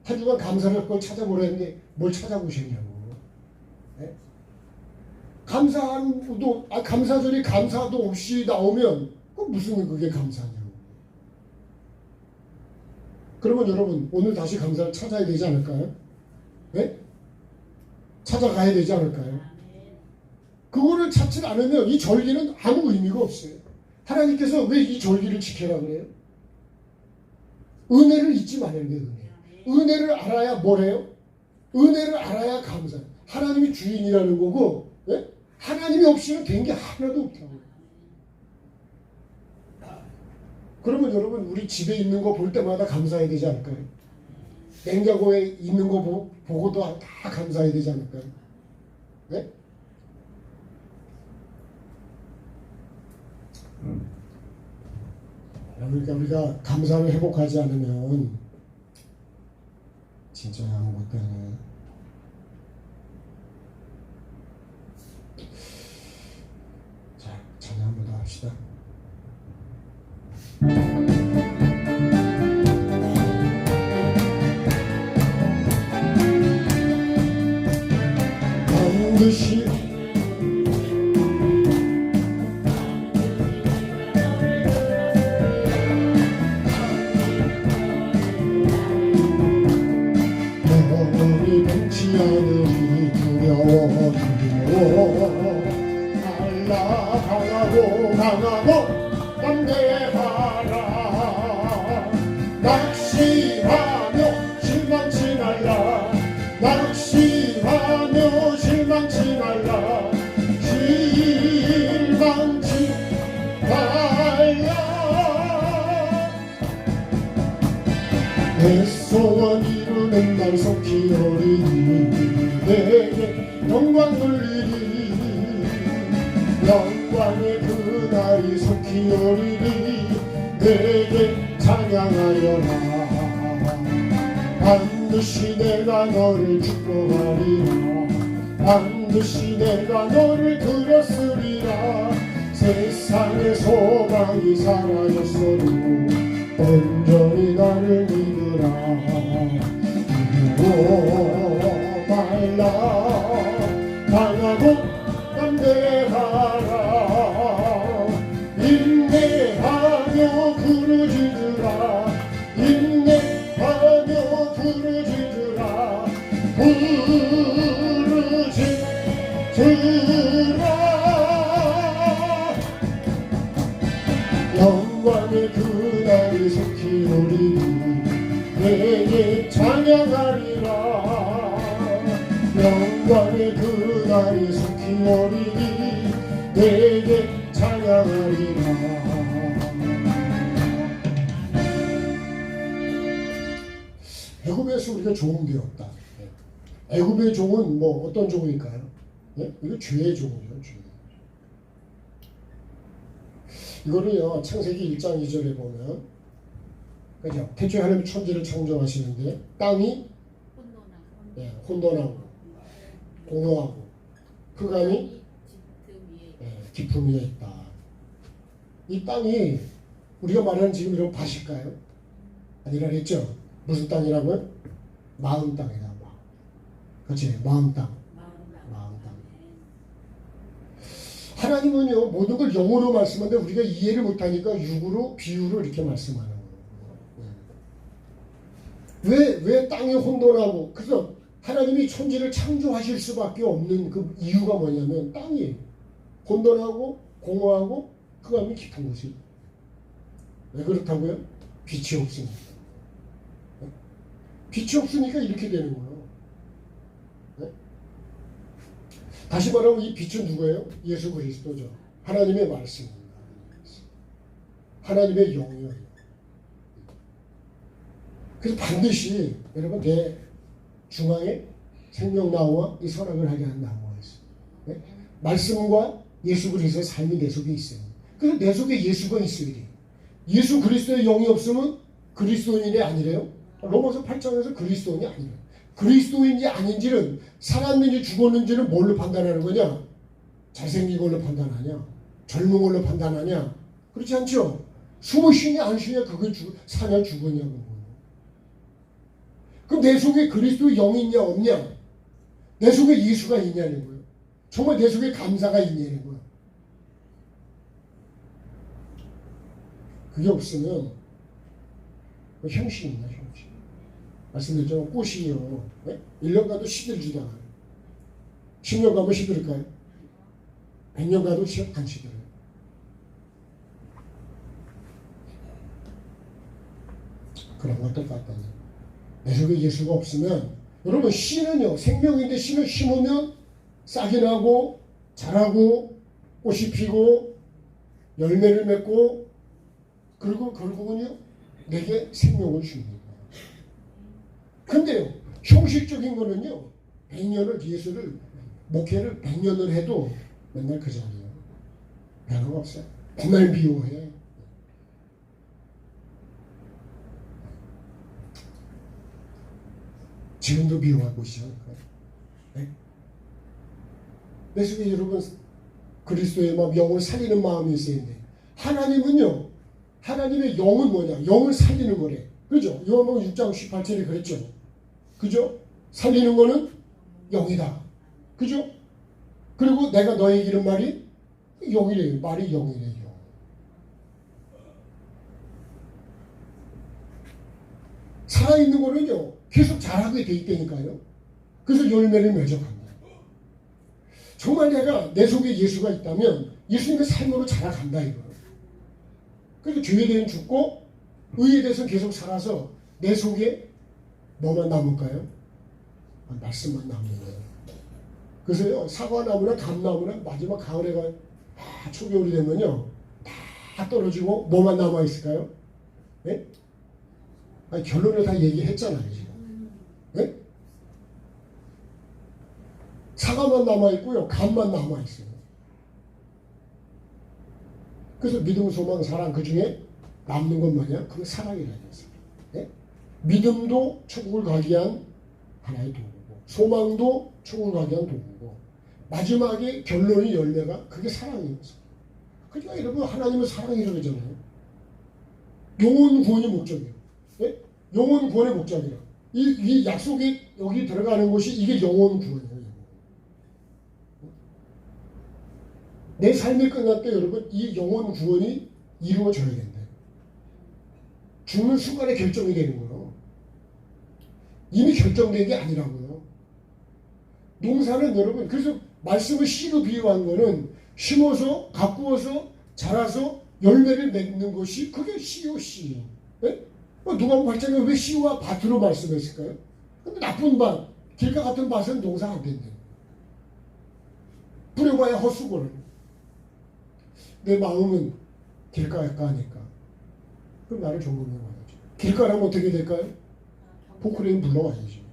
Speaker 1: 한 주간 감사할 걸 찾아보려는데 뭘 찾아보셨냐고. 네? 감사절이 감사도 없이 나오면 무슨 그게 감사냐고. 그러면 여러분 오늘 다시 감사를 찾아야 되지 않을까요? 네? 찾아가야 되지 않을까요? 그거를 찾지 않으면 이 절기는 아무 의미가 없어요. 하나님께서 왜 이 절기를 지켜라 그래요? 은혜를 잊지 말아야 돼요. 은혜를 알아야 뭐래요? 은혜를 알아야 감사. 하나님이 주인이라는 거고, 네? 하나님이 없이는 된 게 하나도 없다고. 그러면 여러분 우리 집에 있는 거 볼 때마다 감사해야 되지 않을까요? 냉장고에 있는 거 보고도 다 감사해야 되지 않을까요? 네? 그러니까 우리가 감사를 회복하지 않으면 진짜 아무것도 아니에요. 자, 찬양 한번 더 합시다. 반드시 너를 변치 않으리. 두려워 달라 강하고 담대하라. 낙심하며 실망치 말라. 낙심하며 실망치 말라. 실망치 말라. 내 소원 이루는 날 속히 오리니. 내게 영광 돌리리. 영광의 그날이 속히 오리니. 내게 찬양하여라. 반드시 내가 너를 축복하리라. 반드시 내가 너를 드렸으리라. 세상의 소망이 사라졌어도 온전히 나를 믿으라. 두려워 말라. 강하고 담대하라. 인내하며 부르짖으라. 인내하며 부르짖으라. 부르짖으라. 영광의 그날이 속히 오리니. 내게 찬양하리라. 영광의 그날이 속히 오리니. 내게 찬양하리라. 애굽에서 우리가 종되었다. 애굽의 종은 뭐 어떤 종일까요? 네? 이거 죄의 종이죠. 죄. 이거는요 창세기 1장 2절에 보면, 그죠? 태초에 하나님 천지를 창조하시는데 땅이 혼돈하고 공허하고 흑암이 깊음 위에 있다. 이 땅이 우리가 말하는 지금 이런 밭일까요? 아니라 그랬죠? 무슨 땅이라고요? 마음 땅이다. 그렇지? 마음 땅. 마음 땅. 하나님은요 모든 걸 영으로 말씀하는데 우리가 이해를 못하니까 육으로 비유로 이렇게 말씀하는 거예요. 왜 땅이 혼돈하고 그래서 하나님이 천지를 창조하실 수밖에 없는 그 이유가 뭐냐면 땅이 혼돈하고 공허하고 흑암이 깊은 곳이 왜 그렇다고요? 빛이 없으니까. 빛이 없으니까 이렇게 되는 거예요. 네? 다시 말하면 이 빛은 누구예요? 예수 그리스도죠. 하나님의 말씀입니다. 하나님의 영이에요. 그래서 반드시 여러분 내 중앙에 생명나무와 이 선악을 하게 하는 나무가 있어요. 네? 말씀과 예수 그리스도의 삶이 내 속에 있어요. 그래서 내 속에 예수가 있어야 돼요. 예수 그리스도의 영이 없으면 그리스도인이 아니래요. 로마서 8장에서 그리스도인이 아니래요. 그리스도인지 아닌지는 살았는지 죽었는지는 뭘로 판단하는 거냐? 잘생긴 걸로 판단하냐? 젊은 걸로 판단하냐? 그렇지 않죠? 숨을 쉬냐 안 쉬냐 그걸 사냐 죽었냐고. 그럼 내 속에 그리스도의 영이 있냐 없냐? 내 속에 예수가 있냐는 거예요. 정말 내 속에 감사가 있냐는 거예요. 그게 없으면 형식입니다. 형식. 말씀드렸죠. 꽃이요. 네? 1년 가도 시들지도 않아요. 10년 가면 시들까요? 100년 가도 안 시들어요. 그런 것 똑같다니. 내 속에 예수가 없으면 여러분 씨는요. 생명인데 씨는 심으면 싹이 나고 자라고 꽃이 피고 열매를 맺고 그리고 결국은요. 내게 생명을 줍니다. 근데요. 형식적인 거는요. 100년을 예수를 목회를 100년을 해도 맨날 그 자리예요. 변화가 없어요. 맨날 미워해. 지금도 미워하고 있어요. 네? 내 속에 여러분 그리스도의 마음, 영을 살리는 마음이 있어야 돼. 하나님은요. 하나님의 영은 뭐냐? 영을 살리는 거래. 그죠? 요한복음 6장 18절에 그랬죠. 그죠? 살리는 거는 영이다. 그죠? 그리고 내가 너에게 이런 말이 영이래요. 말이 영이래요. 살아있는 거는요. 계속 자라게 돼 있다니까요. 그래서 열매를 맺어갑니다. 정말 내가 내 속에 예수가 있다면 예수님의 삶으로 자라간다 이거예요. 그래서 죄에 대해서 죽고 의에 대해서 계속 살아서 내 속에 뭐만 남을까요? 말씀만 남는 거예요. 그래서요 사과나무나 감나무나 마지막 가을에가 초겨울이 되면요 다 떨어지고 뭐만 남아 있을까요? 네? 아니, 결론을 다 얘기했잖아요 지금. 네? 사과만 남아 있고요 감만 남아 있어요. 그래서 믿음, 소망, 사랑 그 중에 남는 건 뭐냐? 그게 사랑이라는 거예요. 네? 믿음도 천국을 가게 한 하나의 도구고 소망도 천국을 가게 한 도구고 마지막에 결론이 열매가 그게 사랑이에요. 그러니까 여러분 하나님은 사랑이라고 하잖아요. 영혼 구원이 목적이에요. 네? 영혼 구원의 목적이에요. 이 약속이 여기 들어가는 것이 이게 영혼 구원이에요. 내 삶이 끝날 때 여러분 이 영혼 구원이 이루어져야 된다. 죽는 순간에 결정이 되는 거예요. 이미 결정된 게 아니라고요. 농사는 여러분 그래서 말씀을 씨로 비유한 거는 심어서 가꾸어서 자라서 열매를 맺는 것이 그게 씨요 씨. 네? 누가 보면 발전에 왜 씨와 밭으로 말씀했을까요? 근데 나쁜 밭, 길가 같은 밭은 농사 안 된대. 뿌려봐야 헛수고를. 내 마음은 길가니까. 그럼 나를 점검해 봐야죠. 길가라면 어떻게 될까요? 포크레인 불러와야지.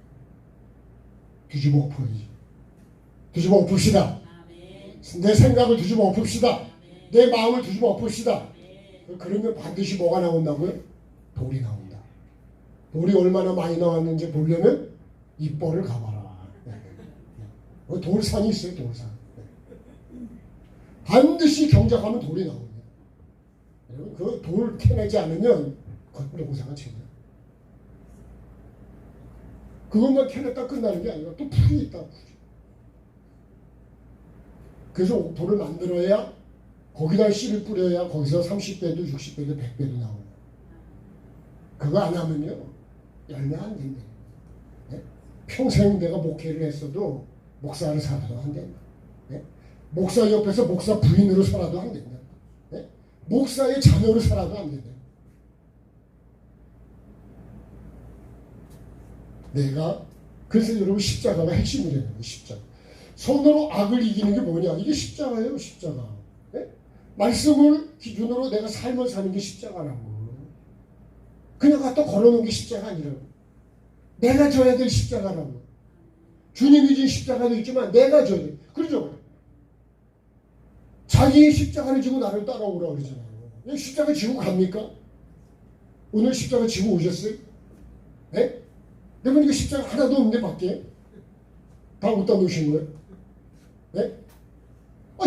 Speaker 1: 뒤집어 엎어야지. 뒤집어 엎읍시다. 내 생각을 뒤집어 엎읍시다. 내 마음을 뒤집어 엎읍시다. 그러면 반드시 뭐가 나온다고요? 돌이 나온다. 돌이 얼마나 많이 나왔는지 보려면 입벌을 가봐라. 돌산이 있어요. 돌산. 반드시 경작하면 돌이 나옵니다. 그 돌을 캐내지 않으면 그건 농사가 책이야. 그것만 캐냈다 끝나는 게 아니라 또 풀이 있다. 풀이. 그래서 돌을 만들어야 거기다 씨를 뿌려야 거기서 30배도 60배도 100배도 나오고 그거 안 하면요 열매 안 된다. 네? 평생 내가 목회를 했어도 목사를 살아도 안 된다. 네? 목사 옆에서 목사 부인으로 살아도 안 된다. 네? 목사의 자녀로 살아도 안 된다. 내가 그래서 여러분 십자가가 핵심이라는 거예요. 십자가. 손으로 악을 이기는 게 뭐냐? 이게 십자가예요. 십자가. 네? 말씀을 기준으로 내가 삶을 사는 게 십자가라고. 그냥 갖다 걸어놓은 게 십자가 아니라고. 내가 져야 될 십자가라고. 주님이 진 십자가도 있지만 내가 져야 돼. 그러죠? 자기의 십자가를 지고 나를 따라오라고 그러잖아요. 십자가 지고 갑니까? 오늘 십자가 지고 오셨어요? 네? 여러분 이거 십자가 하나도 없는데 밖에? 다 어디다 놓으신 거예요? 네?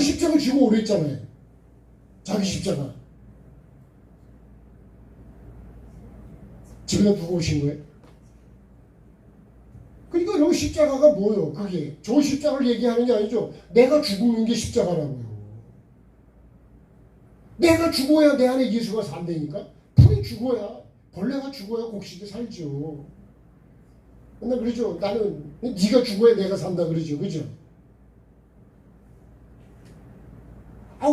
Speaker 1: 십자가 지고 오랬잖아요. 자기 십자가. 집에다 두고 오신 거예요? 그러니까 여러분 십자가가 뭐예요? 그게 저 십자가를 얘기하는 게 아니죠. 내가 죽는 게 십자가라고요. 내가 죽어야 내 안에 예수가 산다니까. 풀이 죽어야 벌레가 죽어야 곡식이 살죠. 근데 그러죠. 나는 네가 죽어야 내가 산다 그러죠. 그죠?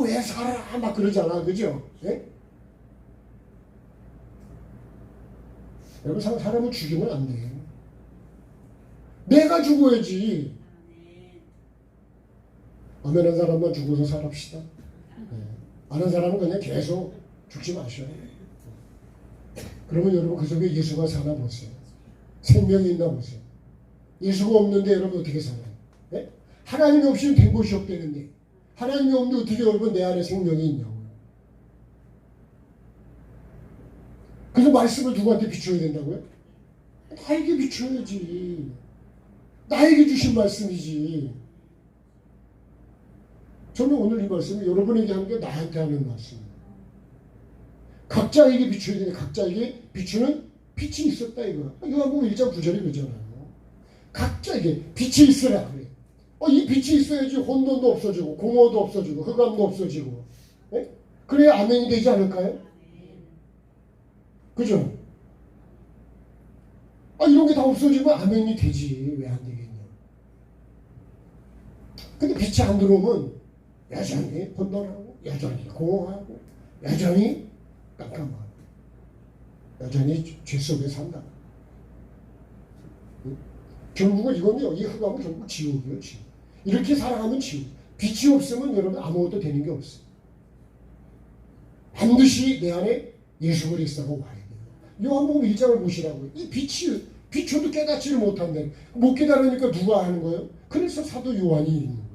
Speaker 1: 왜 살아? 막 그러잖아. 그죠? 예? 여러분 사람을 죽이면 안 돼. 내가 죽어야지. 아멘한 사람만 죽어서 살합시다. 네. 아는 사람은 그냥 계속 죽지 마셔요. 그러면 여러분 그 속에 예수가 사나 보세요. 생명이 있나 보세요. 예수가 없는데 여러분 어떻게 살아요? 네? 하나님이 없이는 된 것이 없다는데 하나님이 없는데 어떻게 여러분 내 안에 생명이 있냐고요. 그래서 말씀을 누구한테 비춰야 된다고요? 나에게 비춰야지. 나에게 주신 말씀이지. 저는 오늘 이 말씀이 여러분에게 하는 게 나한테 하는 말씀이에요. 각자에게 비춰야 되는데 각자에게 비추는 빛이 있었다 이거야. 요한복음 1장 9절이 그러잖아요. 각자에게 빛이 있으라 그래. 이 빛이 있어야지 혼돈도 없어지고 공허도 없어지고 흑암도 없어지고. 네? 그래야 아멘이 되지 않을까요? 그죠? 이런 게 다 없어지면 아멘이 되지. 왜 안 되겠냐. 근데 빛이 안 들어오면 여전히 혼돈하고 여전히 공허하고 여전히 깜깜하고 여전히 죄 속에 산다. 결국은 이건요. 이 흑암은 결국 지옥이에요. 지옥. 이렇게 살아가면 지옥. 빛이 없으면 여러분 아무것도 되는 게 없어요. 반드시 내 안에 예수 그리스도가 와야 돼요. 요한복음 1장을 보시라고요. 이 빛이 비춰도 깨닫지를 못한대. 못 깨달으니까 누가 하는 거예요? 그래서 사도 요한이 있는 거예요.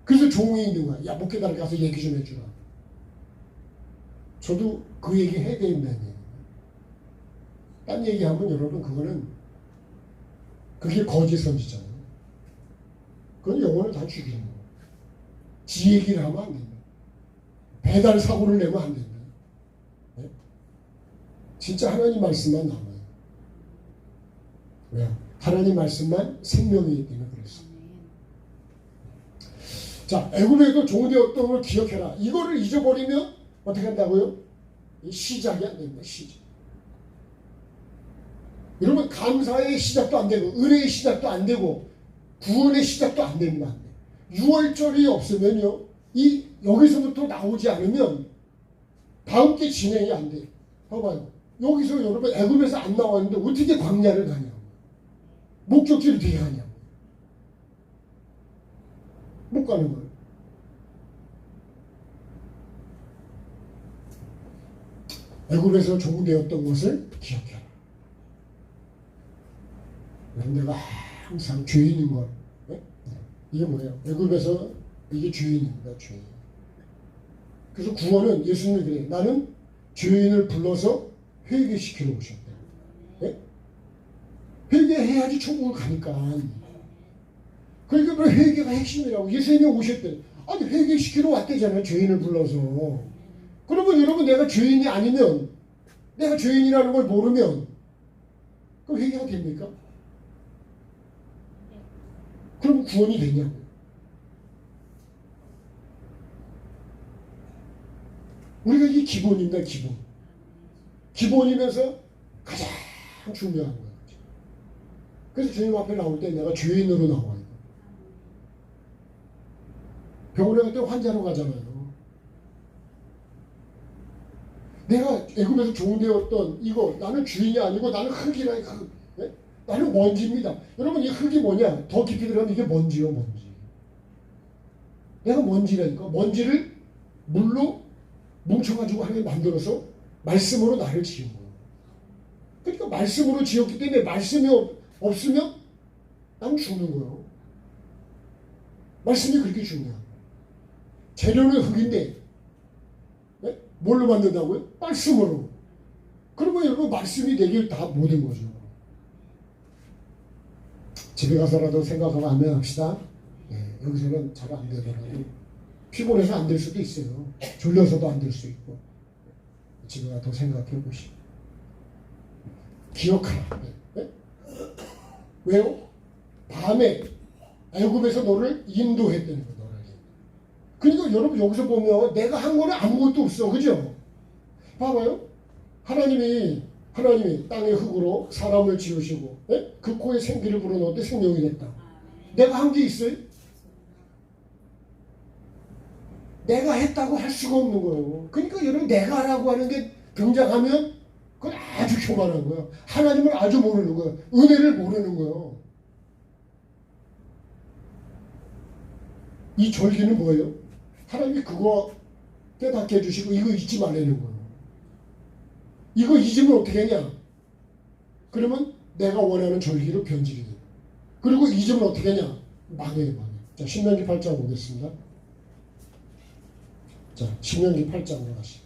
Speaker 1: 그래서 종이 있는 거야. 야, 못 깨달아 가서 얘기 좀 해주라. 저도 그 얘기 해야 된다는 얘기예요. 딴 얘기하면 여러분 그게 거짓 선지잖아요. 그건 영혼을 다 죽이는 거예요. 지 얘기를 하면 안 된다. 배달 사고를 내면 안 된다. 네? 진짜 하나님 말씀만 남아요. 왜요? 하나님 말씀만 생명이기 때문에 그랬어요. 자, 애굽에도 종되었던 걸 기억해라. 이거를 잊어버리면 어떻게 한다고요? 시작이 안 됩니다. 시작. 여러분 감사의 시작도 안 되고 은혜의 시작도 안 되고 구원의 시작도 안 됩니다. 안 돼. 6월절이 없으면요. 여기서부터 나오지 않으면 다음 게 진행이 안 돼요. 봐봐요. 여기서 여러분 애굽에서 안 나왔는데 어떻게 광야를 가냐고. 목적지를 어떻게 가냐고. 못 가는 거예요. 애굽에서 종되었던 것을 기억해라. 내가 항상 죄인인 걸. 네? 이게 뭐예요? 애굽에서 이게 죄인입니다. 죄인. 그래서 구원은 예수님이 그래요. 나는 죄인을 불러서 회개시키러 오셨다. 네? 회개해야지 천국을 가니까. 그러니까 회개가 핵심이라고. 예수님이 오셨대. 아니 회개시키러 왔대잖아요. 죄인을 불러서. 그러면 여러분 내가 죄인이 아니면 내가 죄인이라는 걸 모르면 그럼 회개가 됩니까? 그럼 구원이 되냐고요. 우리가 이게 기본입니다. 기본. 기본이면서 가장 중요한 거예요. 그래서 주님 앞에 나올 때 내가 죄인으로 나와요. 병원에 갈 때 환자로 가잖아요. 내가 애굽에서 종되었던 이거 나는 주인이 아니고 나는 흙이라 흙. 네? 나는 먼지입니다. 여러분 이 흙이 뭐냐? 더 깊이 들어가면 이게 먼지요 먼지. 내가 먼지라니까. 먼지를 물로 뭉쳐가지고 하나님 만들어서 말씀으로 나를 지은 거예요. 그러니까 말씀으로 지었기 때문에 말씀이 없으면 난 죽는 거예요. 말씀이 그렇게 중요해요. 재료는 흙인데 네? 뭘로 만든다고요? 말씀으로. 그러면 여러분 말씀이 되길 다 모든 거죠. 집에 가서라도 생각하고 아멘 합시다. 네, 여기서는 잘 안 되더라도 피곤해서 안 될 수도 있어요. 졸려서도 안 될 수 있고. 집에 가서 생각해 보시고 기억하라. 네? 왜요? 밤에 애굽에서 너를 인도했다는 거예요. 그러니까 여러분 여기서 보면 내가 한 거는 아무것도 없어. 그죠? 봐봐요. 하나님이 땅의 흙으로 사람을 지으시고 네? 그 코에 생기를 불어넣을 때 생명이 됐다. 내가 한 게 있어요? 내가 했다고 할 수가 없는 거예요. 그러니까 여러분 내가 하라고 하는 게 등장하면 그건 아주 교만한 거예요. 하나님을 아주 모르는 거예요. 은혜를 모르는 거예요. 이 절기는 뭐예요? 하나님이 그거 깨닫게 해주시고 이거 잊지 말라는 거예요. 이거 잊으면 어떻게 하냐? 그러면 내가 원하는 절기로 변질이 돼요. 그리고 잊으면 어떻게 하냐? 망해요. 자, 신명기 8장 보겠습니다. 자, 신명기 8장으로 가시죠.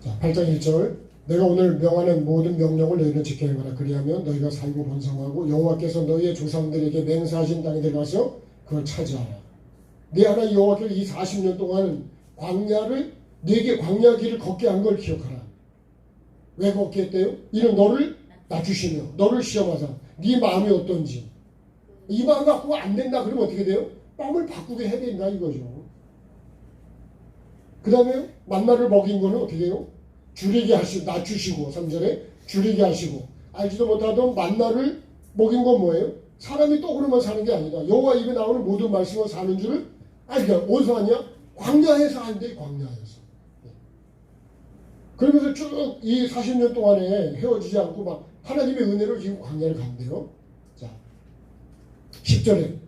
Speaker 1: 자, 8장 1절. 내가 오늘 명하는 모든 명령을 너희는 지켜야 하라. 그리하면 너희가 살고 번성하고 여호와께서 너희의 조상들에게 맹세하신 땅에 들어가서 그걸 차지하라. 네 하나님 여호와께서 이 40년 동안 광야를 네게 광야 길을 걷게 한 걸 기억하라. 왜 걷게 했대요? 이는 너를 낮추시며 너를 시험하사 네 마음이 어떤지. 이 마음 갖고 안 된다 그러면 어떻게 돼요? 마음을 바꾸게 해야 된다 이거죠. 그 다음에 만나를 먹인 거는 어떻게 해요? 줄이게 하시고 낮추시고 3절에 줄이게 하시고 알지도 못하던 만나를 먹인 건 뭐예요? 사람이 떡으로만 사는 게 아니다. 여호와 입에 나오는 모든 말씀을 사는 줄을 알게. 어디서 하냐? 광야에서 한대. 광야에서. 그러면서 쭉 이 40년 동안에 헤어지지 않고 막 하나님의 은혜로 지금 광야를 간대요. 자, 10절에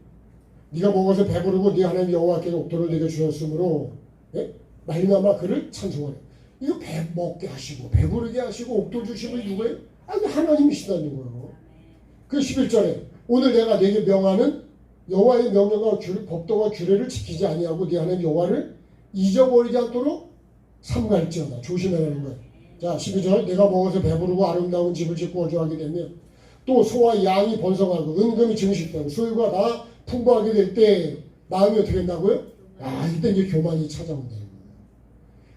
Speaker 1: 네가 먹어서 배부르고 네 하나님 여호와께서 옥토를 내게 주셨으므로 예? 말미암아 그를 찬송하래. 이거 배 먹게 하시고 배부르게 하시고 옥도 주시고 누구예요? 아니 하나님이시다는 거예요. 그 11절에 오늘 내가 네게 명하는 여호와의 명령과 법도와 규례를 지키지 아니하고 네 하나님 여호와를 잊어버리지 않도록 삼갈지어다. 조심하라는 거예요. 자 12절 내가 먹어서 배부르고 아름다운 집을 짓고 거주하게 되면 또 소와 양이 번성하고 은금이 증식되고 소유가 다 풍부하게 될 때 마음이 어떻게 된다고요? 아 이때 이제 교만이 찾아온다.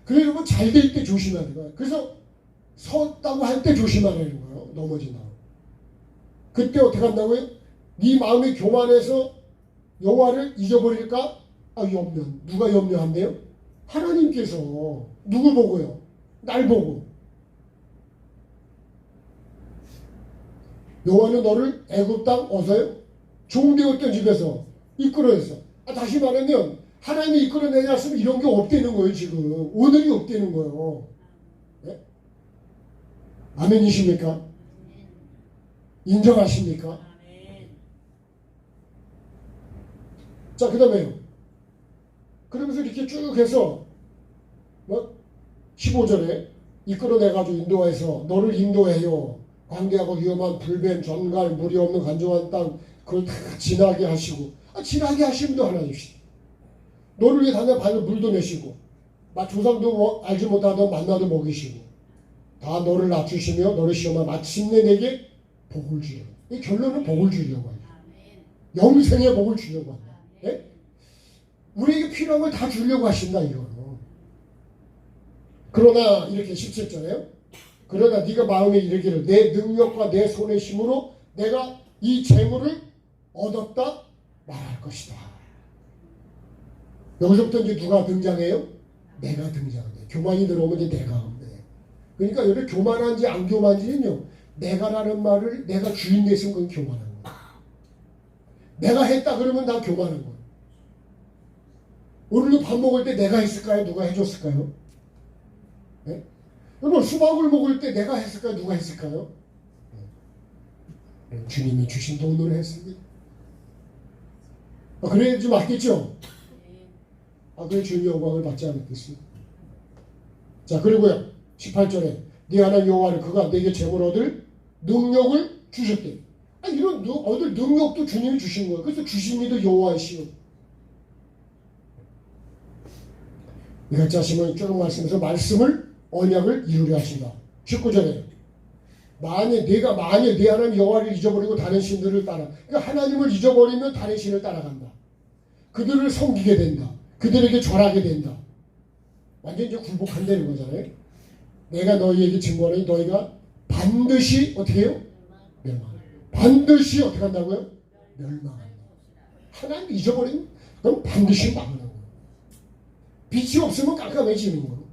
Speaker 1: 그래서 뭐 잘 될 때 조심하는 거예요. 그래서 섰다고 할 때 조심하라는 거예요. 넘어진다고. 그때 어떻게 한다고요? 네 마음이 교만해서 여호와를 잊어버릴까? 아 염려. 누가 염려한대요? 하나님께서. 누구 보고요? 날 보고. 여호와는 너를 애굽 땅 어서요? 종되었던 집에서 이끌어냈어. 다시 말하면 하나님이 이끌어내지 않으면 이런 게 없다는 거예요. 지금 오늘이 없다는 거예요. 네? 아멘이십니까? 인정하십니까? 자, 그 다음에요. 그러면서 이렇게 쭉 해서 15절에 이끌어내가지고 인도해서 너를 인도해요. 광대하고 위험한 불뱀, 전갈, 물이 없는 간조한 땅 그걸 다 지나게 하시고 지나게 하시면 도 하나님이시다. 너를 위해 다녀 바로 물도 내시고 조상도 알지 못하던 만나도 먹이시고 다 너를 낮추시며 너를 시험하 마침내 내게 복을 주려. 이 결론은 복을 주려고 해요. 영생의 복을 주려고 합니다. 네? 우리에게 필요한 걸 다 주려고 하신다 이거는. 그러나 이렇게 17절에요. 그러나 네가 마음에 이르기를 내 능력과 내 손의 힘으로 내가 이 재물을 얻었다 말할 것이다. 여기서부터 이제 누가 등장해요? 내가 등장해. 교만이 들어오면 이제 내가 없네. 그러니까 여기 교만한지 안 교만한지는요, 내가라는 말을 내가 주인 냈으면 그건 교만한 거야. 내가 했다 그러면 나 교만한 거야. 오늘도 밥 먹을 때 내가 했을까요? 누가 해줬을까요? 네? 여러분 수박을 먹을 때 내가 했을까요? 누가 했을까요? 네. 주님이 주신 돈으로 했습니다. 그래 좀 맞겠죠? 그래 주님의 영광을 받지 않았겠습니까? 자, 그리고요 18절에 네 하나님 여호와를 그가 내게 재물 얻을 능력을 주셨대. 이런 얻을 능력도 주님이 주신 거예요. 그래서 주신 이도 여호와이시오. 이같이 하시면 쭉 말씀에서 말씀을 언약을 이루려 하신다. 19절에 만일 내 하나님 여호와를 잊어버리고 다른 신들을 따라, 그러니까 하나님을 잊어버리면 다른 신을 따라간다. 그들을 섬기게 된다. 그들에게 절하게 된다. 완전 이제 굴복한다는 거잖아요. 내가 너희에게 증거하니 너희가 반드시 어떻게 해요? 멸망한다. 반드시 어떻게 한다고요? 멸망한다. 하나님 잊어버리면 그럼 반드시 망하는 거예요. 빛이 없으면 깜깜해지는 거예요.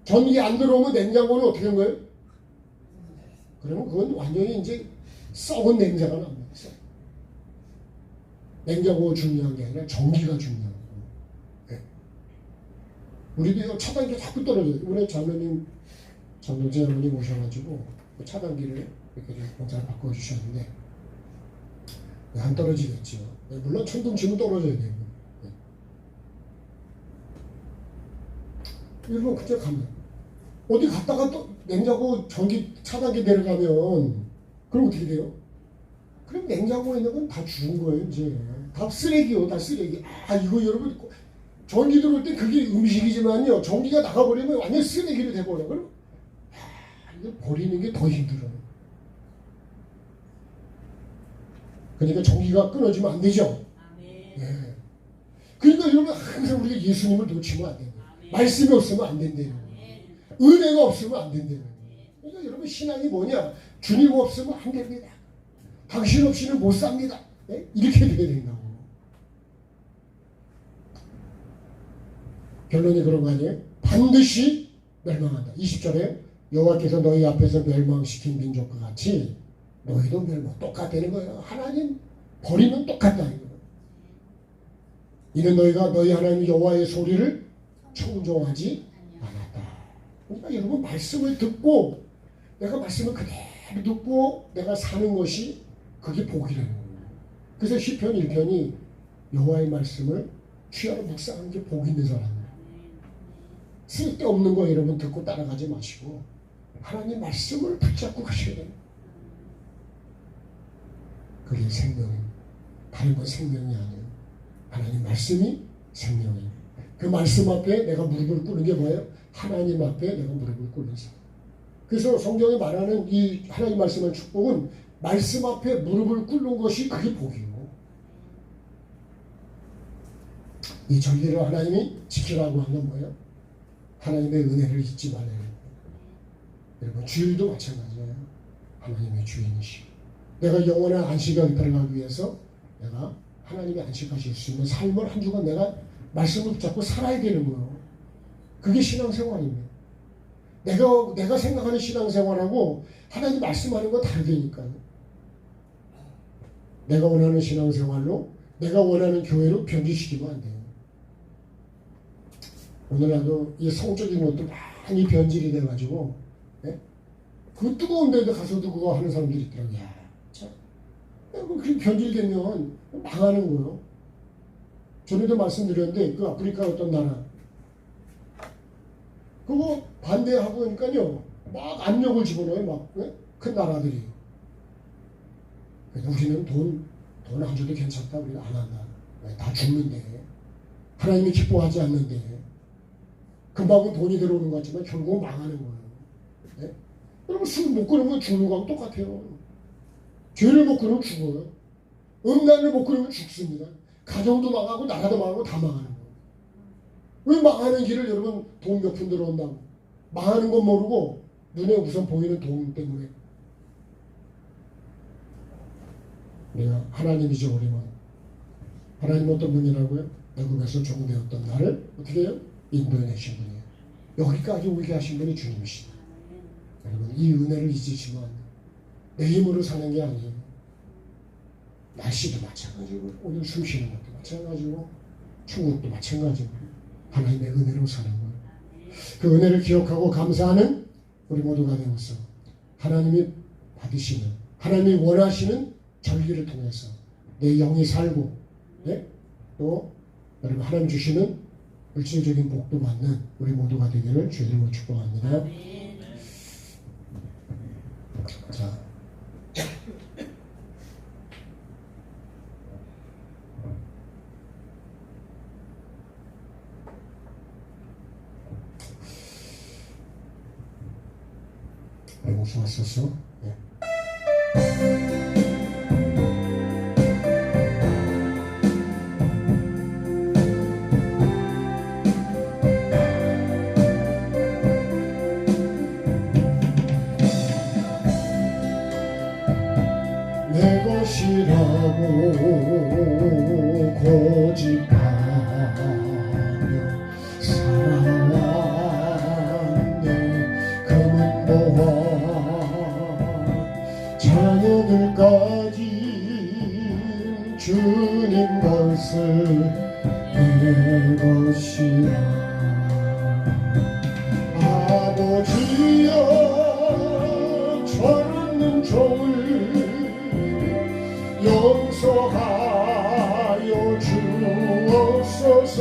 Speaker 1: 전기 안 들어오면 냉장고는 어떻게 된 거예요? 그러면 그건 완전히 이제 썩은 냄새가 납니다. 냉장고가 중요한 게 아니라 전기가 중요한 거예요. 네. 우리도 차단기 자꾸 떨어져요. 이번에 장로님, 장로제 할머니 모셔가지고 차단기를 이렇게 좀 공사를 바꿔주셨는데 안 떨어지겠죠. 네. 물론 천둥 치면 떨어져야 돼요. 네. 일본 그때 가면 어디 갔다가 또 냉장고 전기 차단기 내려가면 그럼 어떻게 돼요? 그럼 냉장고에 있는 건 다 죽은 거예요. 이제 다 쓰레기요. 다 쓰레기. 이거 여러분 전기 들어올 때 그게 음식이지만요, 전기가 나가버리면 완전 쓰레기로 돼버려. 그럼 이거 버리는 게 더 힘들어요. 그러니까 전기가 끊어지면 안 되죠. 네. 그러니까 여러분 항상 우리가 예수님을 놓치면 안 됩니다. 말씀이 없으면 안 된다는 거예요. 은혜가 없으면 안 된다는 거예요. 그러니까 여러분 신앙이 뭐냐? 주님 없으면 안 됩니다. 당신 없이는 못 삽니다. 네? 이렇게 돼야 된다고. 결론이 그런 거 아니에요? 반드시 멸망한다. 20절에 여호와께서 너희 앞에서 멸망시킨 민족과 같이 너희도 멸망. 똑같다는 거예요. 하나님 버리면 똑같다는 거예요. 이는 너희가 너희 하나님 여호와의 소리를 청종하지 않았다. 그러니까 여러분 말씀을 듣고 내가 말씀을 그대로 듣고 내가 사는 것이 그게 복이라는 거예요. 그래서 시편 1편이 여호와의 말씀을 취하러 묵상하는 게 복 있는 사람이에요. 쓸데없는 거 여러분 듣고 따라가지 마시고 하나님 말씀을 붙잡고 가셔야 돼요. 그게 생명이에요. 다른 건 생명이 아니에요. 하나님 말씀이 생명이에요. 그 말씀 앞에 내가 무릎을 꿇는 게 뭐예요? 하나님 앞에 내가 무릎을 꿇는 사람. 그래서 성경에 말하는 이 하나님 말씀의 축복은 말씀 앞에 무릎을 꿇는 것이 그게 복이고, 이 전리를 하나님이 지키라고 한 건 뭐예요? 하나님의 은혜를 잊지 말아야 돼요. 여러분 주일도 마찬가지예요. 하나님의 주인이시고 내가 영원한 안식에 들어가기 위해서 내가 하나님의 안식하실 수 있는 삶을 한 주간 내가 말씀을 붙잡고 살아야 되는 거예요. 그게 신앙생활입니다. 내가 생각하는 신앙생활하고 하나님 말씀하는 건 다르다니까요. 내가 원하는 신앙생활로 내가 원하는 교회로 변질시키면 안 돼요. 오늘날도 이 성적인 것도 많이 변질이 돼가지고, 네? 그 뜨거운 데도 가서도 그거 하는 사람들이 있더라고요. 야, 참, 그렇게 변질되면 망하는 거예요. 전에도 말씀드렸는데 그 아프리카 어떤 나라 그거 반대하고 그러니까요 막 압력을 집어넣어요. 막 네? 큰 나라들이. 그래서 우리는 돈 안 줘도 괜찮다. 우리가 안 한다. 다 죽는데 하나님이 기뻐하지 않는데 금방은 돈이 들어오는 것 같지만 결국은 망하는 거예요. 네? 여러분 술 못 끊으면 죽는 거하고 똑같아요. 죄를 못 끊으면 죽어요. 음란을 못 끊으면 죽습니다. 가정도 망하고 나라도 망하고 다 망하는 거예요. 왜 망하는 길을 여러분 돈 몇 푼 들어온다고 망하는 건 모르고 눈에 우선 보이는 돈 때문에. 내가 하나님이죠. 우리는 하나님 어떤 분이라고요? 애굽에서 종되었던 나를 어떻게 해요? 인도해내신 분이에요. 여기까지 오게 하신 분이 주님이시다. 여러분 이 은혜를 잊으시면 내 힘으로 사는 게 아니에요. 날씨도 마찬가지고 오늘 숨 쉬는 것도 마찬가지고 천국도 마찬가지고 하나님의 은혜로 사는 거예요. 그 은혜를 기억하고 감사하는 우리 모두가 되어서 하나님이 받으시는 하나님이 원하시는 절기를 통해서 내 영이 살고 네? 또 여러분 하나님 주시는 물질적인 복도 받는 우리 모두가 되기를 주님으로 축복합니다. 자, 너무 좋았었어. 네. 내 것이라고 고집하며 살아왔네. 금은 보화 자녀들까지 주님 것을 내 것이라. 아버지여 철없는 종을 용서하여 주옵소서.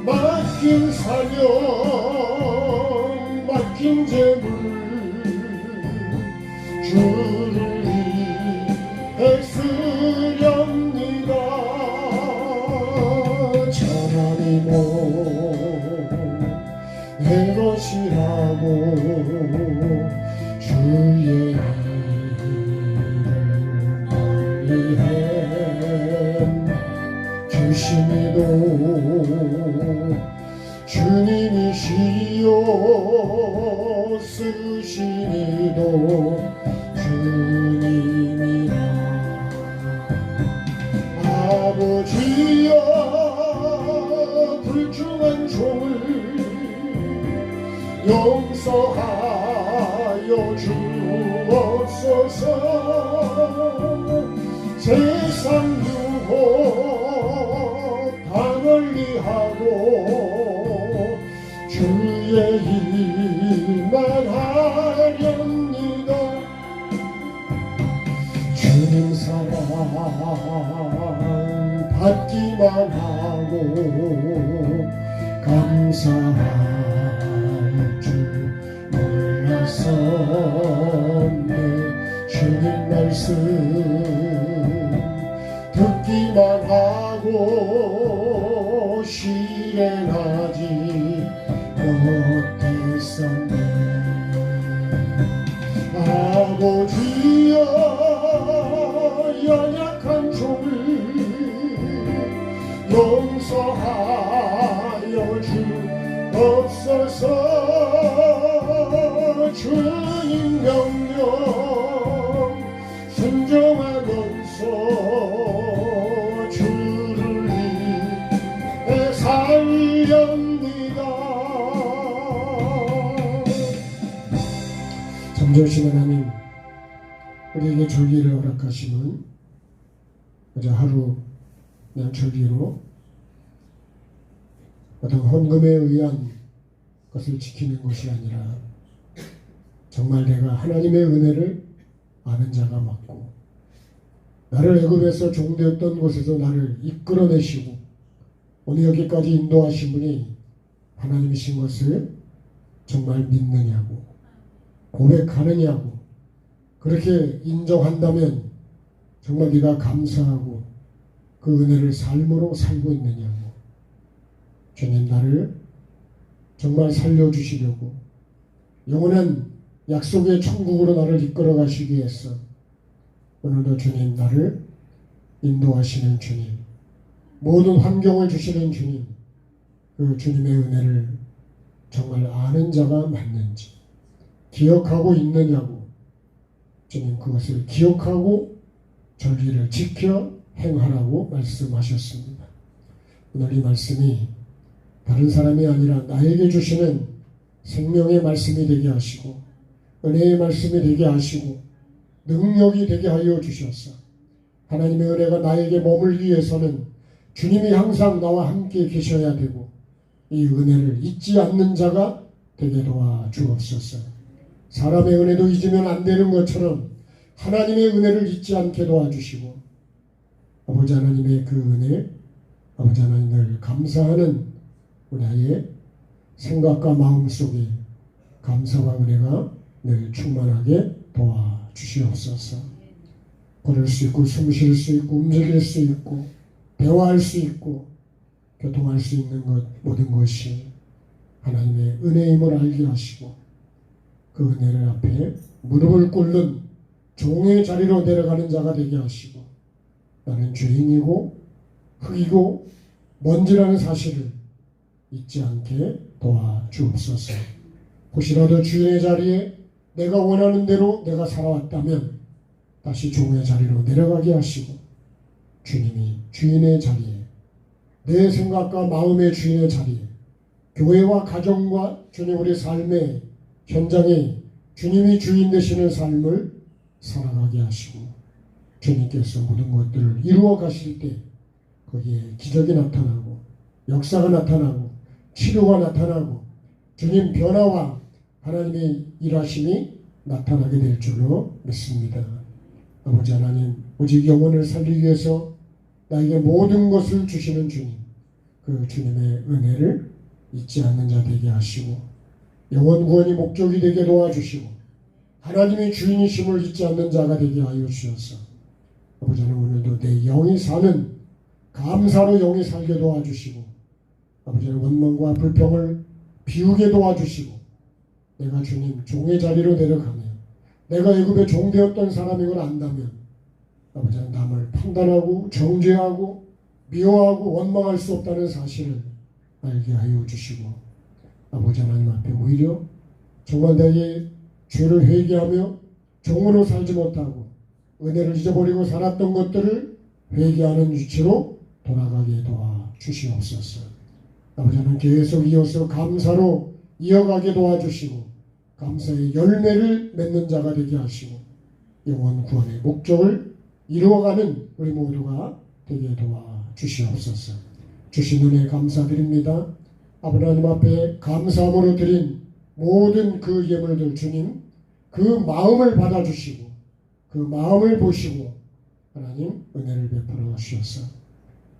Speaker 1: 맡긴 사명 맡긴 재물 주를 위해 쓰렵니다. 차라리 내 것이라고 주의 주시니도 주님이시요 쓰시니도 주님이라. 아버지여 불중한 종을 용서하여 주옵소서. 세상 유혹 다 멀리하고 주의 일만 하렵니다. 주님 사랑 받기만 하고 감사할 줄 몰랐었네. 주님 말씀 듣기만 하고 실행하지 못했었네. 아버지여 연약한 종을 용서하여 주옵소서. 주님 명령 순종하면서 주를 위해 살렵니다. 잠자신 하나님, 우리에게 절기를 허락하시면 그저 하루 그냥 절기로 어떤 헌금에 의한 것을 지키는 것이 아니라 정말 내가 하나님의 은혜를 아는 자가 맞고 나를 애굽에서 종되었던 곳에서 나를 이끌어내시고 오늘 여기까지 인도하신 분이 하나님이신 것을 정말 믿느냐고 고백하느냐고 그렇게 인정한다면 정말 네가 감사하고 그 은혜를 삶으로 살고 있느냐고. 주님 나를 정말 살려주시려고 영원한 약속의 천국으로 나를 이끌어 가시기 위해서 오늘도 주님 나를 인도하시는 주님, 모든 환경을 주시는 주님, 그 주님의 은혜를 정말 아는 자가 맞는지 기억하고 있느냐고 주님 그것을 기억하고 절기를 지켜 행하라고 말씀하셨습니다. 오늘 이 말씀이 다른 사람이 아니라 나에게 주시는 생명의 말씀이 되게 하시고 은혜의 말씀이 되게 하시고 능력이 되게 하여 주셔서 하나님의 은혜가 나에게 머물기 위해서는 주님이 항상 나와 함께 계셔야 되고 이 은혜를 잊지 않는 자가 되게 도와 주옵소서. 사람의 은혜도 잊으면 안 되는 것처럼 하나님의 은혜를 잊지 않게 도와주시고 아버지 하나님의 그 은혜 아버지 하나님을 감사하는 우리의 생각과 마음 속에 감사와 은혜가 늘 충만하게 도와주시옵소서. 걸을 수 있고 숨 쉴 수 있고 움직일 수 있고 대화할 수 있고 교통할 수 있는 것 모든 것이 하나님의 은혜임을 알게 하시고 그 은혜를 앞에 무릎을 꿇는 종의 자리로 내려가는 자가 되게 하시고 나는 죄인이고 흙이고 먼지라는 사실을 잊지 않게 도와주옵소서. 혹시라도 주인의 자리에 내가 원하는 대로 내가 살아왔다면 다시 종의 자리로 내려가게 하시고 주님이 주인의 자리에 내 생각과 마음의 주인의 자리에 교회와 가정과 주님 우리 삶의 현장에 주님이 주인 되시는 삶을 살아가게 하시고 주님께서 모든 것들을 이루어 가실 때 거기에 기적이 나타나고 역사가 나타나고 치료가 나타나고 주님 변화와 하나님의 일하심이 나타나게 될 줄로 믿습니다. 아버지 하나님 오직 영혼을 살리기 위해서 나에게 모든 것을 주시는 주님 그 주님의 은혜를 잊지 않는 자 되게 하시고 영혼 구원이 목적이 되게 도와주시고 하나님의 주인이심을 잊지 않는 자가 되게 하여 주셔서 아버지 하나님 오늘도 내 영이 사는 감사로 영이 살게 도와주시고 아버지 하나님 원망과 불평을 비우게 도와주시고 내가 주님 종의 자리로 내려가며 내가 애굽의 종 되었던 사람인 걸 안다면 아버지 하나님 남을 판단하고 정죄하고 미워하고 원망할 수 없다는 사실을 알게 하여 주시고 아버지 하나님 앞에 오히려 정말 내게 죄를 회개하며 종으로 살지 못하고 은혜를 잊어버리고 살았던 것들을 회개하는 위치로 돌아가게 도와주시옵소서. 아버지 하나님 계속 이어서 감사로 이어가게 도와주시고 감사의 열매를 맺는 자가 되게 하시고 영원 구원의 목적을 이루어가는 우리 모두가 되게 도와주시옵소서. 주신 은혜 감사드립니다. 아버지 앞에 감사함으로 드린 모든 그 예물들 주님 그 마음을 받아주시고 그 마음을 보시고 하나님 은혜를 베풀어 주셔서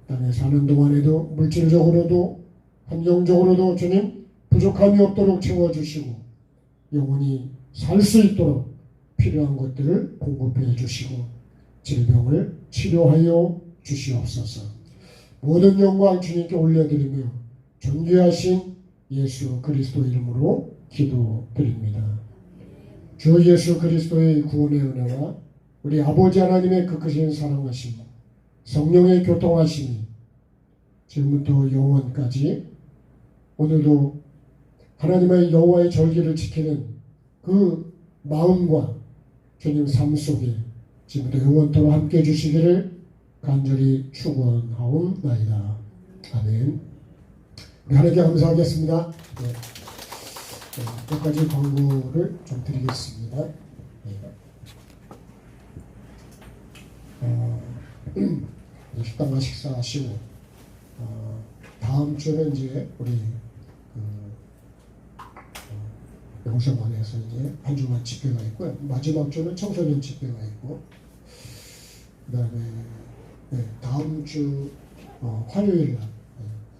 Speaker 1: 땅에 사는 동안에도 물질적으로도 환경적으로도 주님 부족함이 없도록 채워주시고 영원히 살 수 있도록 필요한 것들을 공급해 주시고 질병을 치료하여 주시옵소서. 모든 영광 주님께 올려드리며 존귀하신 예수 그리스도 이름으로 기도드립니다. 주 예수 그리스도의 구원의 은혜와 우리 아버지 하나님의 그 크신 사랑하심 성령의 교통하심이 지금부터 영원까지 오늘도 하나님의 여호와의 절기를 지키는 그 마음과 주님 삶 속에 지금부터 영원토록 함께 해주시기를 간절히 축원하옵나이다. 아멘. 우리 하나님께 감사하겠습니다. 몇 가지 광고를 좀 드리겠습니다. 식당과 식사하시고 다음 주는 이제 우리 영성원에서 이제 한 주간 집회가 있고요. 마지막 주는 청소년 집회가 있고 그다음에 다음 주 화요일 날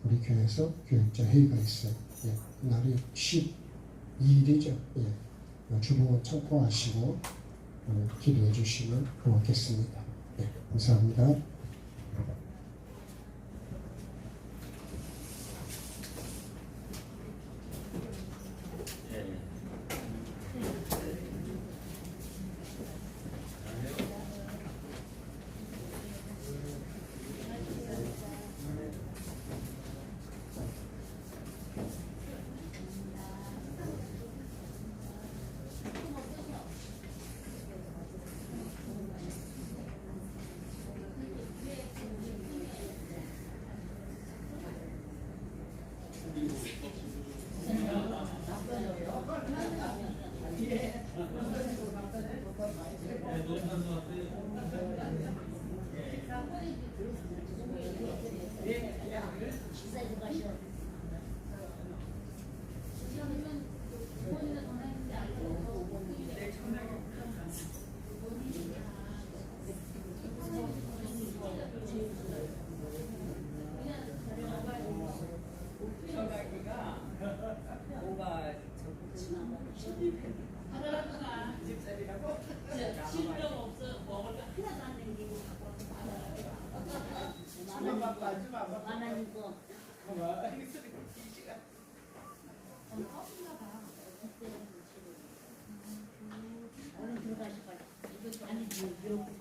Speaker 1: 우리 교회에서 교육자 회의가 있어요. 날이 12일이죠. 주보 참고하시고 기도해 주시면 고맙겠습니다. 감사합니다.
Speaker 2: 하나님 거. 얼른 들어가시 빨리. 이거 아니 미역국